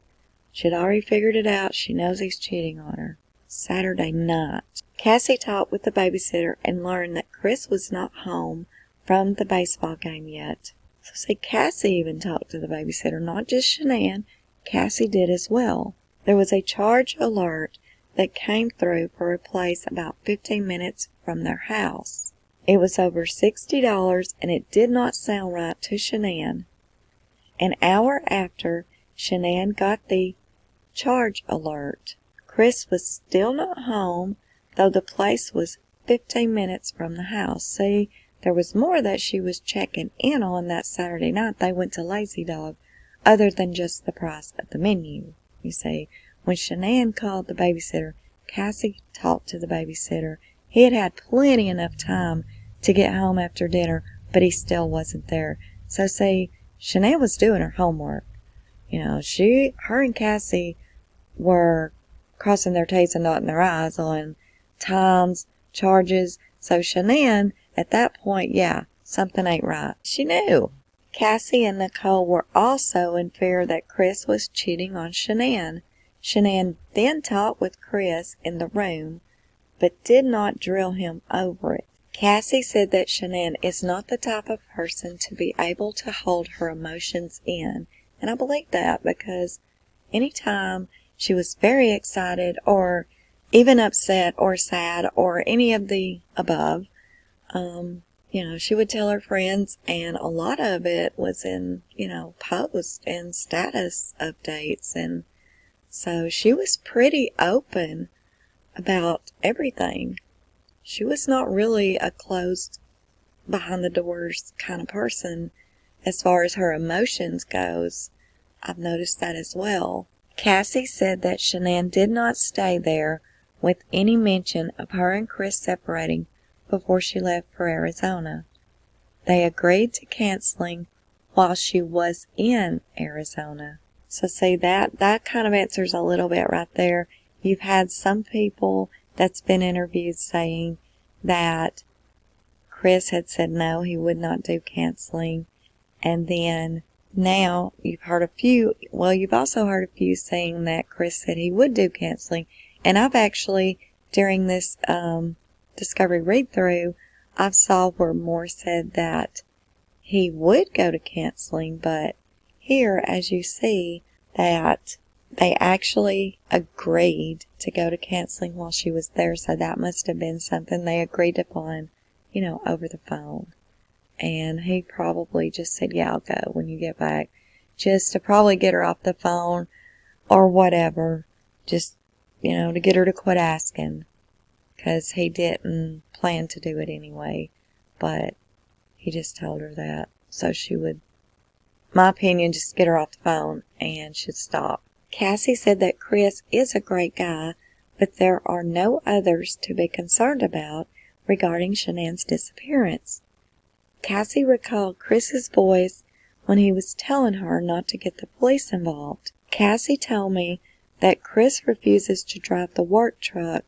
she'd already figured it out. She knows he's cheating on her. Saturday night. Cassie talked with the babysitter and learned that Chris was not home from the baseball game yet. So see, Cassie even talked to the babysitter, not just Shanann. Cassie did as well. There was a charge alert that came through for a place about 15 minutes from their house. It was over $60 and it did not sound right to Shanann. An hour after Shanann got the charge alert, Chris was still not home, though the place was 15 minutes from the house. See, there was more that she was checking in on that Saturday night. They went to Lazy Dog, other than just the price of the menu. You see, when Shanann called the babysitter, Cassie talked to the babysitter. He had had plenty enough time to get home after dinner, but he still wasn't there. So see, Shanann was doing her homework. Her and Cassie were crossing their T's and dotting their I's on times, charges. So Shanann, at that point, yeah, something ain't right. She knew. Cassie and Nicole were also in fear that Chris was cheating on Shanann. Shanann then talked with Chris in the room, but did not drill him over it. Cassie said that Shanann is not the type of person to be able to hold her emotions in, and I believe that because anytime she was very excited or even upset or sad or any of the above, she would tell her friends, and a lot of it was in, posts and status updates, and so she was pretty open about everything. She was not really a closed, behind the doors kind of person as far as her emotions goes. I've noticed that as well. Cassie said that Shanann did not stay there with any mention of her and Chris separating before she left for Arizona. They agreed to canceling while she was in Arizona. So see, that kind of answers a little bit right there. You've had some people that's been interviewed saying that Chris had said no, he would not do canceling. And then now you've also heard a few saying that Chris said he would do canceling. And I've actually, during this Discovery read-through, I saw where more said that he would go to canceling, but here, as you see, that they actually agreed to go to canceling while she was there, so that must have been something they agreed upon, over the phone. And he probably just said, yeah, I'll go when you get back, just to probably get her off the phone or whatever, just, to get her to quit asking, because he didn't plan to do it anyway, but he just told her that, so she would, my opinion, just get her off the phone and should stop. Cassie said that Chris is a great guy, but there are no others to be concerned about regarding Shanann's disappearance. Cassie recalled Chris's voice when he was telling her not to get the police involved. Cassie told me that Chris refuses to drive the work truck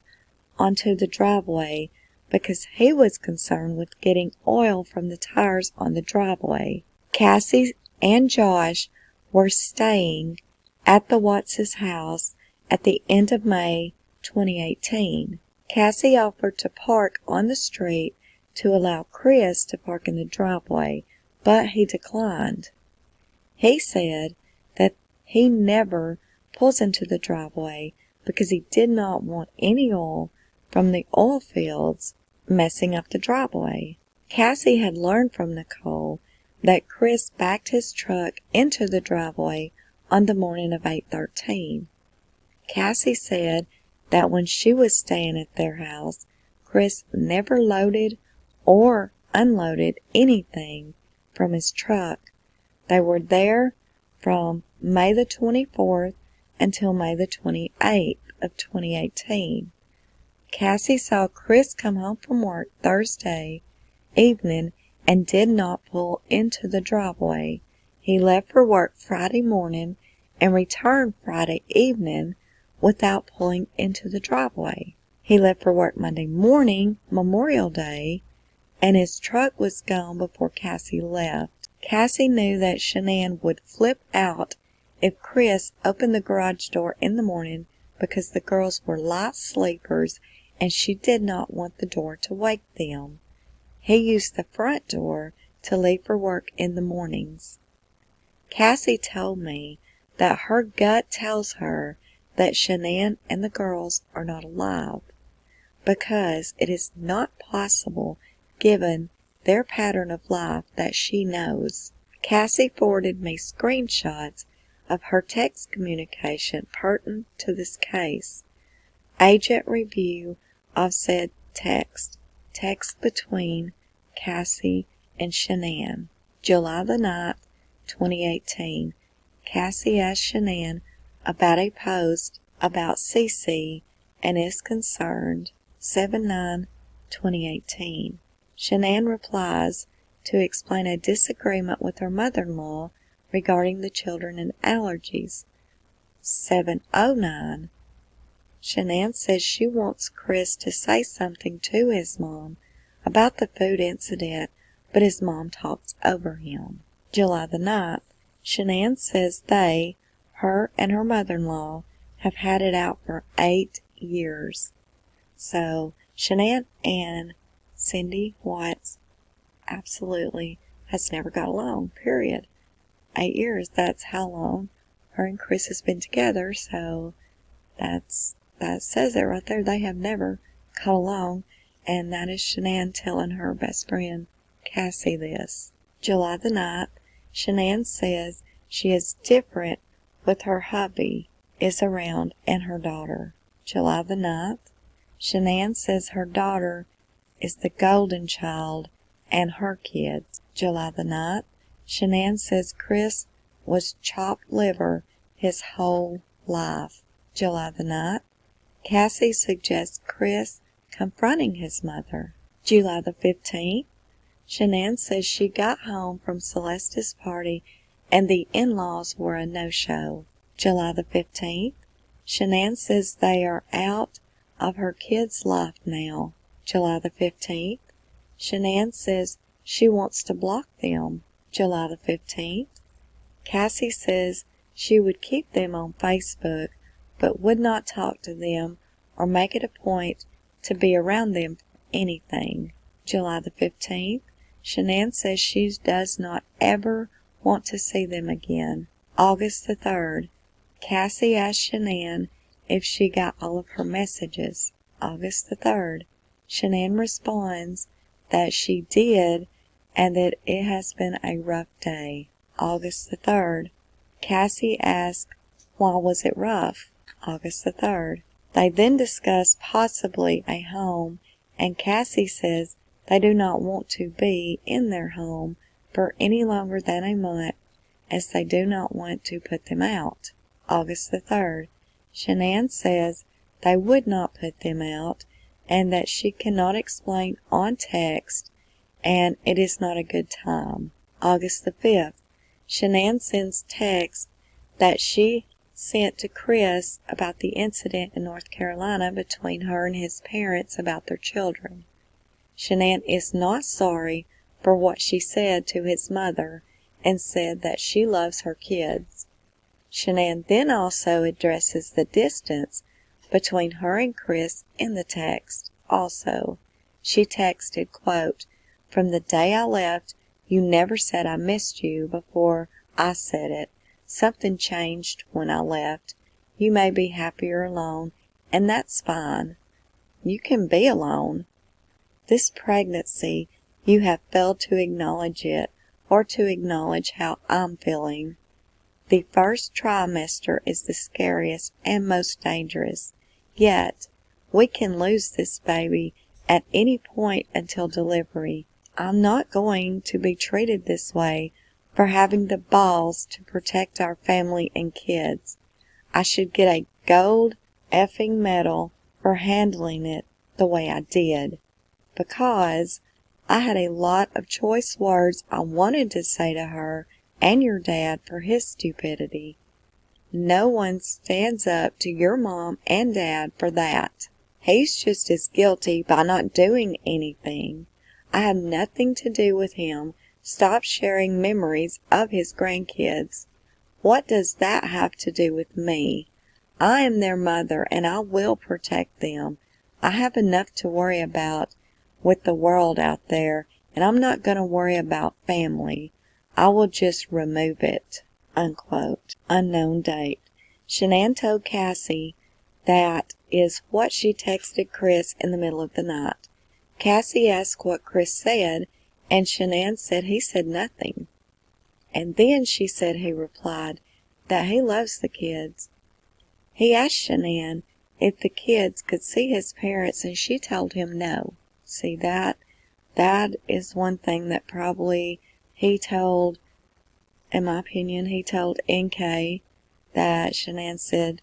onto the driveway because he was concerned with getting oil from the tires on the driveway. Cassie and Josh were staying at the Watts' house at the end of May 2018. Cassie offered to park on the street to allow Chris to park in the driveway, but he declined. He said that he never pulls into the driveway because he did not want any oil from the oil fields messing up the driveway. Cassie had learned from Nicole that Chris backed his truck into the driveway on the morning of 8/13. Cassie said that when she was staying at their house, Chris never loaded or unloaded anything from his truck. They were there from May the 24th until May the 28th of 2018. Cassie saw Chris come home from work Thursday evening and did not pull into the driveway. He left for work Friday morning and returned Friday evening without pulling into the driveway. He left for work Monday morning, Memorial Day, and his truck was gone before Cassie left. Cassie knew that Shanann would flip out if Chris opened the garage door in the morning because the girls were light sleepers and she did not want the door to wake them. He used the front door to leave for work in the mornings. Cassie told me that her gut tells her that Shanann and the girls are not alive, because it is not possible given their pattern of life that she knows. Cassie forwarded me screenshots of her text communication pertinent to this case. Agent review of said text between Cassie and Shanann. July the 9th, 2018. Cassie asked Shanann about a post about CC and is concerned. 7/9/2018. Shanann replies to explain a disagreement with her mother-in-law regarding the children and allergies. 7/09. Shanann says she wants Chris to say something to his mom about the food incident, but his mom talks over him. July the 9th, Shanann says her and her mother-in-law, have had it out for 8 years. So, Shanann and Cindy Watts absolutely has never got along, period. 8 years, that's how long her and Chris has been together, so that says it right there. They have never got along, and that is Shanann telling her best friend, Cassie, this. July the 9th, Shanann says she is different with her hubby is around and her daughter. July the 9th, Shanann says her daughter is the golden child and her kids. July the 9th, Shanann says Chris was chopped liver his whole life. July the 9th, Cassie suggests Chris confronting his mother. July the 15th, Shanann says she got home from Celeste's party and the in-laws were a no-show. July the 15th, Shanann says they are out of her kid's life now. July the 15th, Shanann says she wants to block them. July the 15th, Cassie says she would keep them on Facebook, but would not talk to them or make it a point to be around them for anything. July the 15th, Shanann says she does not ever want to see them again. August the 3rd, Cassie asked Shanann if she got all of her messages. August the 3rd, Shanann responds that she did and that it has been a rough day. August the 3rd, Cassie asked, why was it rough? August the 3rd. They then discuss possibly a home, and Cassie says they do not want to be in their home for any longer than a month, as they do not want to put them out. August the 3rd, Shanann says they would not put them out, and that she cannot explain on text, and it is not a good time. August the 5th, Shanann sends text that she sent to Chris about the incident in North Carolina between her and his parents about their children. Shanann is not sorry for what she said to his mother and said that she loves her kids. Shanann then also addresses the distance between her and Chris in the text. Also, she texted, quote, from the day I left, you never said I missed you before I said it. Something changed when I left. You may be happier alone, and that's fine. You can be alone. This pregnancy, you have failed to acknowledge it, or to acknowledge how I'm feeling. The first trimester is the scariest and most dangerous. Yet, we can lose this baby at any point until delivery. I'm not going to be treated this way for having the balls to protect our family and kids. I should get a gold effing medal for handling it the way I did, because I had a lot of choice words I wanted to say to her and your dad for his stupidity. No one stands up to your mom and dad for that. He's just as guilty by not doing anything. I have nothing to do with him. Stop sharing memories of his grandkids. What does that have to do with me? I am their mother, and I will protect them. I have enough to worry about with the world out there, and I'm not going to worry about family. I will just remove it." Unquote. Unknown date. Shanann told Cassie that is what she texted Chris in the middle of the night. Cassie asked what Chris said, and Shanann said he said nothing. And then she said he replied that he loves the kids. He asked Shanann if the kids could see his parents, and she told him no. See, that is one thing that probably he told, in my opinion, he told NK that Shanann said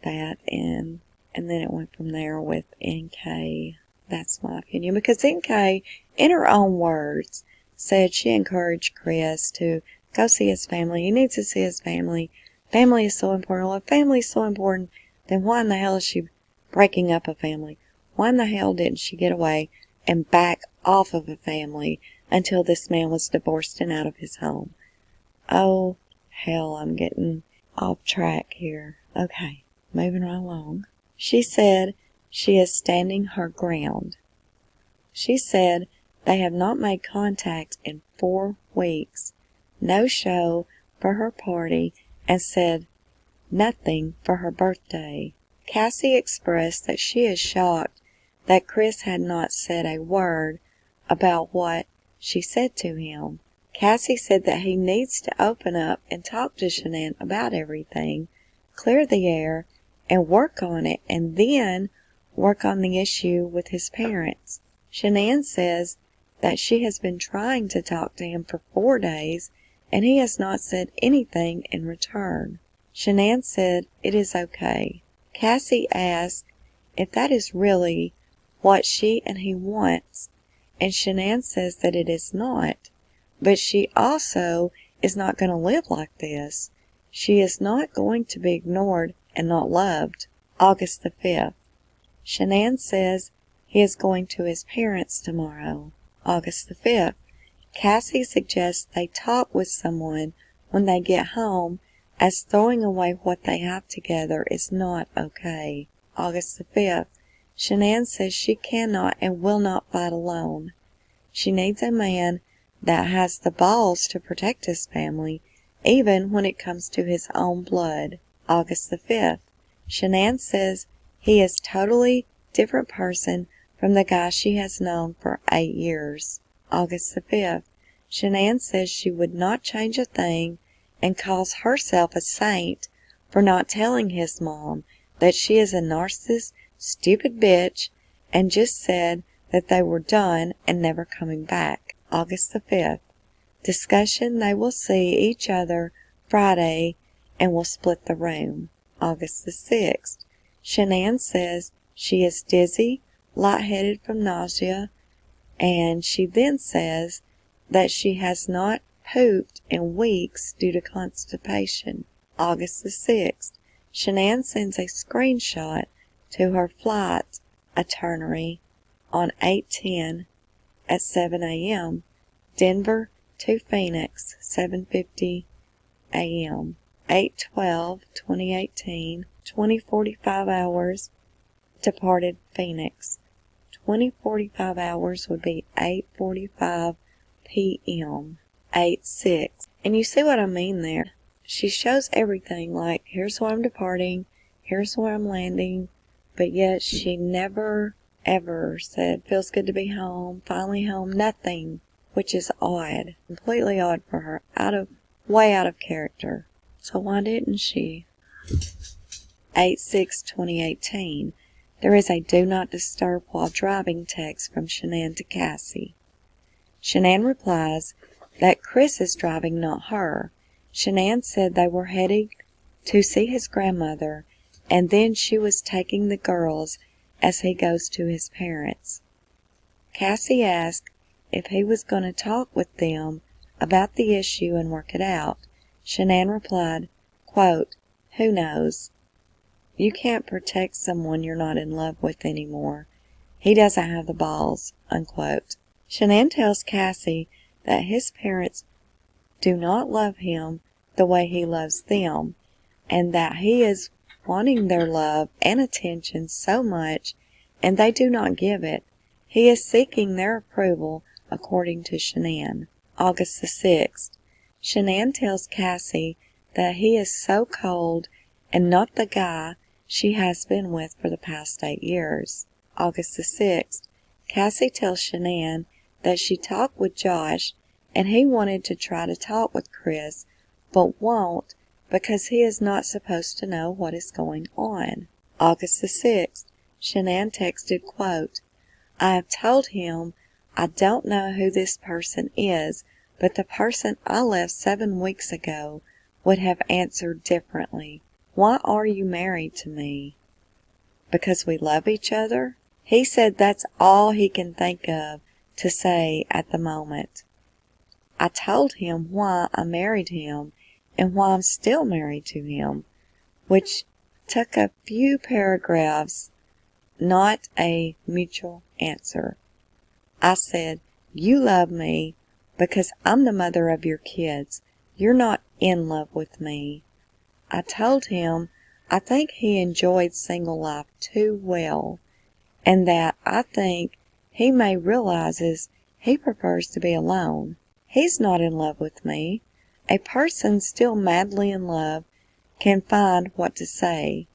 that, and then it went from there with NK. That's my opinion, because NK, in her own words, said she encouraged Chris to go see his family. He needs to see his family. Family is so important. Well, if family is so important, then why in the hell is she breaking up a family. Why in the hell didn't she get away and back off of a family until this man was divorced and out of his home? Oh, hell, I'm getting off track here. Okay, moving right along. She said she is standing her ground. She said they have not made contact in 4 weeks. No show for her party, and said nothing for her birthday. Cassie expressed that she is shocked that Chris had not said a word about what she said to him. Cassie said that he needs to open up and talk to Shanann about everything, clear the air, and work on it, and then work on the issue with his parents. Shanann says that she has been trying to talk to him for 4 days, and he has not said anything in return. Shanann said it is okay. Cassie asked if that is really what she and he wants, and Shanann says that it is not, but she also is not going to live like this. She is not going to be ignored and not loved. August the 5th. Shanann says he is going to his parents tomorrow. August the 5th. Cassie suggests they talk with someone when they get home, as throwing away what they have together is not okay. August the 5th. Shanann says she cannot and will not fight alone. She needs a man that has the balls to protect his family, even when it comes to his own blood. August the 5th. Shanann says he is totally different person from the guy she has known for 8 years. August the 5th. Shanann says she would not change a thing and calls herself a saint for not telling his mom that she is a narcissist, stupid bitch, and just said that they were done and never coming back. August the 5th. Discussion they will see each other Friday and will split the room. August the 6th. Shanann says she is dizzy, lightheaded from nausea, and she then says that she has not pooped in weeks due to constipation. August the 6th. Shanann sends a screenshot to her flight itinerary on 8/10 at 7 a.m. Denver to Phoenix, 7:50 a.m. 8/12/2018, 20:45 hours, departed Phoenix. 20:45 hours would be 8:45 p.m. 8/6. And you see what I mean there. She shows everything, like, here's where I'm departing, here's where I'm landing, but yet she never, ever said, feels good to be home, finally home, nothing, which is odd. Completely odd for her. Way out of character. So why didn't she? 8/6/2018. There is a do not disturb while driving text from Shanann to Cassie. Shanann replies that Chris is driving, not her. Shanann said they were heading to see his grandmother, and then she was taking the girls as he goes to his parents. Cassie asked if he was going to talk with them about the issue and work it out. Shanann replied, quote, "Who knows? You can't protect someone you're not in love with anymore. He doesn't have the balls," unquote. Shanann tells Cassie that his parents do not love him the way he loves them, and that he is wanting their love and attention so much, and they do not give it. He is seeking their approval, according to Shanann. August the 6th. Shanann tells Cassie that he is so cold and not the guy she has been with for the past 8 years. August the 6th. Cassie tells Shanann that she talked with Josh, and he wanted to try to talk with Chris, but won't because he is not supposed to know what is going on. August the 6th. Shanann texted, quote, "I have told him I don't know who this person is, but the person I left 7 weeks ago would have answered differently. Why are you married to me? Because we love each other?" He said that's all he can think of to say at the moment. I told him why I married him and why I'm still married to him, which took a few paragraphs not a mutual answer. I said, you love me because I'm the mother of your kids. You're not in love with me. I told him I think he enjoyed single life too well, and that I think he may realizes he prefers to be alone. He's not in love with me. A person still madly in love can find what to say.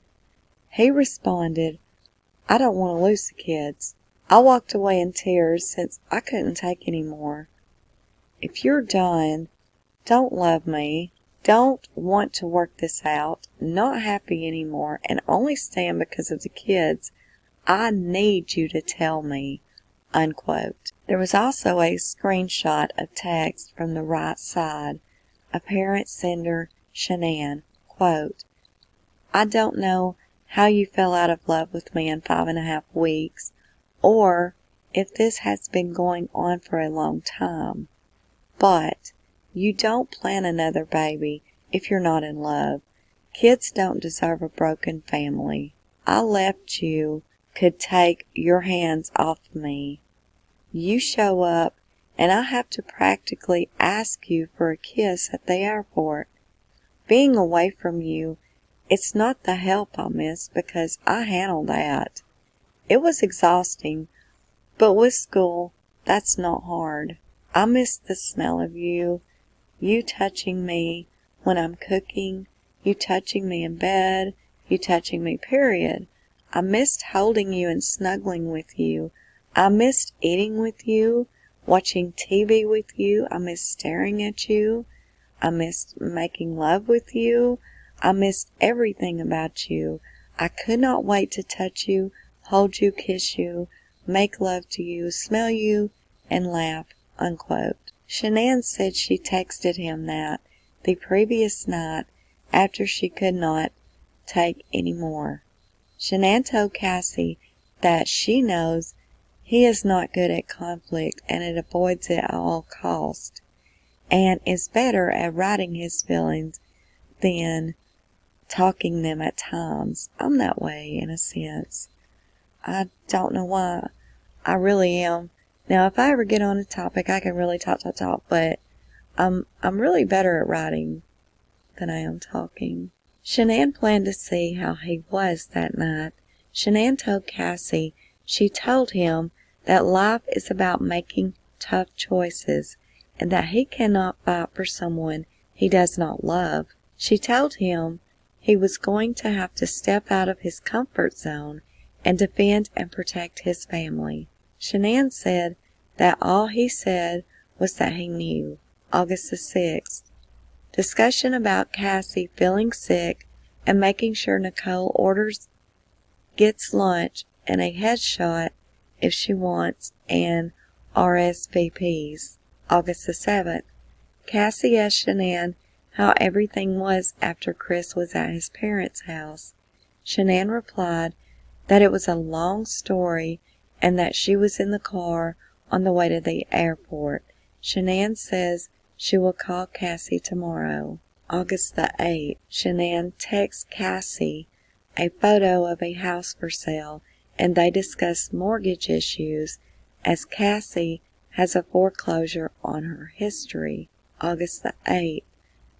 He responded, I don't want to lose the kids. I walked away in tears since I couldn't take any more. If you're done, don't love me, don't want to work this out, not happy anymore, and only stand because of the kids, I need you to tell me, unquote. There was also a screenshot of text from the right side. Apparent sender, Shanann, quote, I don't know how you fell out of love with me in 5.5 weeks, or if this has been going on for a long time. But you don't plan another baby if you're not in love. Kids don't deserve a broken family. I left you, could take your hands off me. You show up, and I have to practically ask you for a kiss at the airport. Being away from you, it's not the help I miss because I handled that. It was exhausting, but with school, that's not hard. I miss the smell of you, you touching me when I'm cooking, you touching me in bed, you touching me, period. I missed holding you and snuggling with you. I missed eating with you, watching TV with you. I missed staring at you. I missed making love with you. I missed everything about you. I could not wait to touch you, hold you, kiss you, make love to you, smell you, and laugh, unquote. Shanann said she texted him that the previous night after she could not take any more. Shanann told Cassie that she knows he is not good at conflict and it avoids it at all costs, and is better at writing his feelings than talking them at times. I'm that way in a sense. I don't know why. I really am. Now, if I ever get on a topic, I can really talk, but I'm really better at writing than I am talking. Shanann planned to see how he was that night. Shanann told Cassie she told him that life is about making tough choices and that he cannot fight for someone he does not love. She told him he was going to have to step out of his comfort zone and defend and protect his family. Shanann said that all he said was that he knew. August the 6th. Discussion about Cassie feeling sick and making sure Nicole gets lunch and a headshot if she wants, and RSVPs. August the 7th. Cassie asked Shanann how everything was after Chris was at his parents' house. Shanann replied that it was a long story and that she was in the car on the way to the airport. Shanann says she will call Cassie tomorrow. August the 8th. Shanann texts Cassie a photo of a house for sale, and they discuss mortgage issues as Cassie has a foreclosure on her history. August the 8th.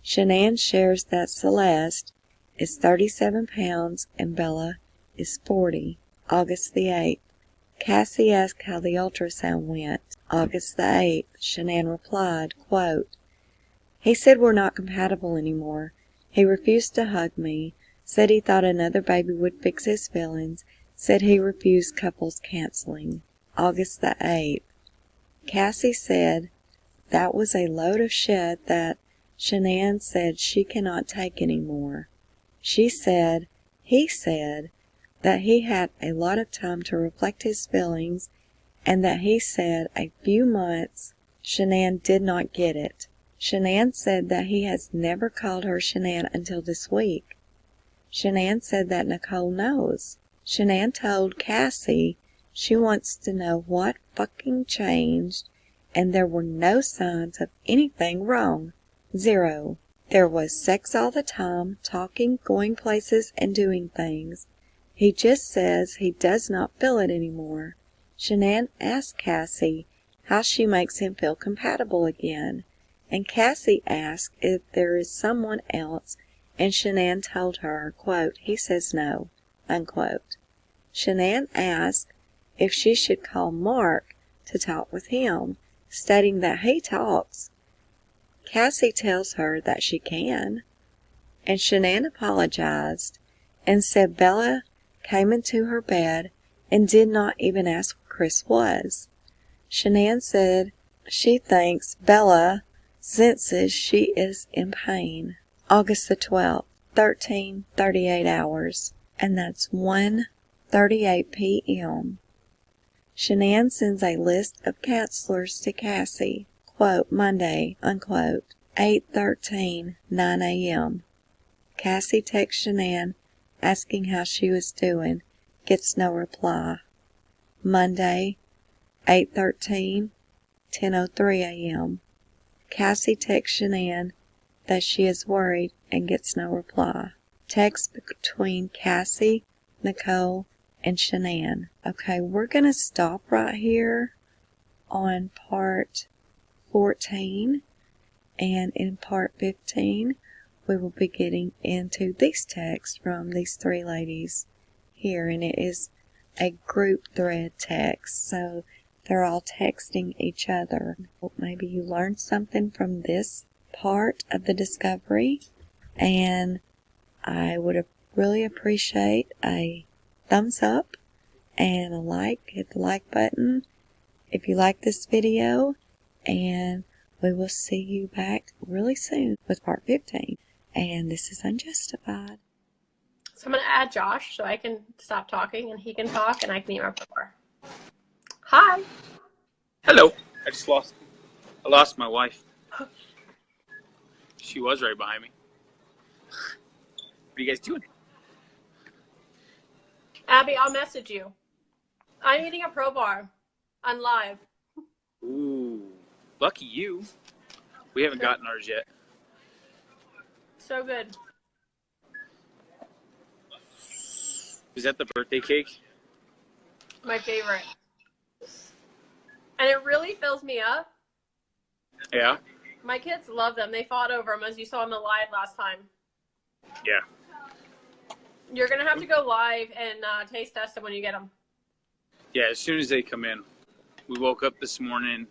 Shanann shares that Celeste is 37 pounds and Bella is 40. August the 8th. Cassie asked how the ultrasound went. August the 8th. Shanann replied, quote, he said we're not compatible anymore. He refused to hug me, said he thought another baby would fix his feelings, said he refused couples counseling. August the 8th. Cassie said that was a load of shit that Shanann said she cannot take anymore. She said, he said, that he had a lot of time to reflect his feelings and that he said a few months. Shanann did not get it. Shanann said that he has never called her Shanann until this week. Shanann said that Nicole knows. Shanann told Cassie she wants to know what fucking changed, and there were no signs of anything wrong. 0. There was sex all the time, talking, going places, and doing things. He just says he does not feel it anymore. Shanann asks Cassie how she makes him feel compatible again, and Cassie asks if there is someone else, and Shanann told her, quote, he says no, unquote. Shanann asked if she should call Mark to talk with him, stating that he talks. Cassie tells her that she can, and Shanann apologized and said Bella came into her bed and did not even ask where Chris was. Shanann said she thinks Bella senses she is in pain. August the 12th, 13:38 hours, and that's 1:38 p.m. Shanann sends a list of counselors to Cassie, quote, Monday, unquote, 8:13, 9 a.m. Cassie texts Shanann asking how she was doing, gets no reply. Monday, 8:13, 10:03 a.m. Cassie texts Shanann that she is worried and gets no reply. Text between Cassie, Nicole, and Shanann. Okay, we're going to stop right here on part 14, and in part 15 we will be getting into these texts from these three ladies here, and it is a group thread text, so they're all texting each other. Maybe you learned something from this part of the discovery, and I would really appreciate a thumbs up and a like. Hit the like button if you like this video, and we will see you back really soon with part 15. And this is Unjustified. So I'm going to add Josh so I can stop talking and he can talk and I can eat my burger. Hi. Hello. I lost my wife. She was right behind me. What are you guys doing? Abby, I'll message you. I'm eating a Pro Bar on live. Ooh, lucky you. We haven't gotten ours yet. So good. Is that the birthday cake? My favorite. And it really fills me up. Yeah? My kids love them. They fought over them, as you saw in the live last time. Yeah. You're going to have to go live and taste test them when you get them. Yeah, as soon as they come in. We woke up this morning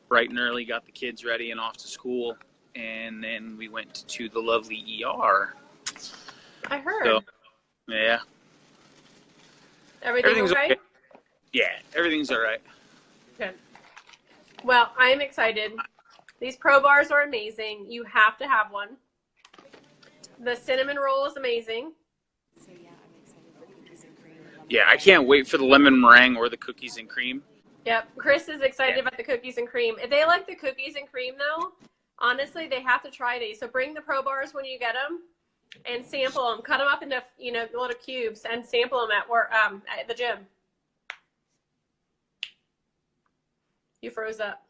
bright and early, got the kids ready and off to school, and then we went to the lovely ER. I heard. So, yeah. Everything's okay? Yeah, everything's all right. Good. Well, I'm excited. These Pro Bars are amazing. You have to have one. The cinnamon roll is amazing. So yeah, I'm excited for cookies and cream. Yeah, I can't wait for the lemon meringue or the cookies and cream. Yep, Chris is excited about the cookies and cream. If they like the cookies and cream, though, honestly, they have to try these. So bring the Pro Bars when you get them and sample them. Cut them up into, little cubes and sample them at the gym. You froze up.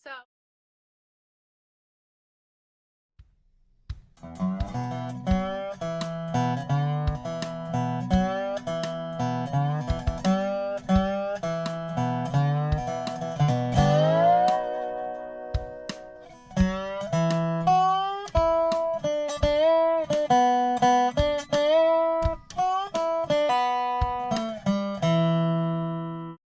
So.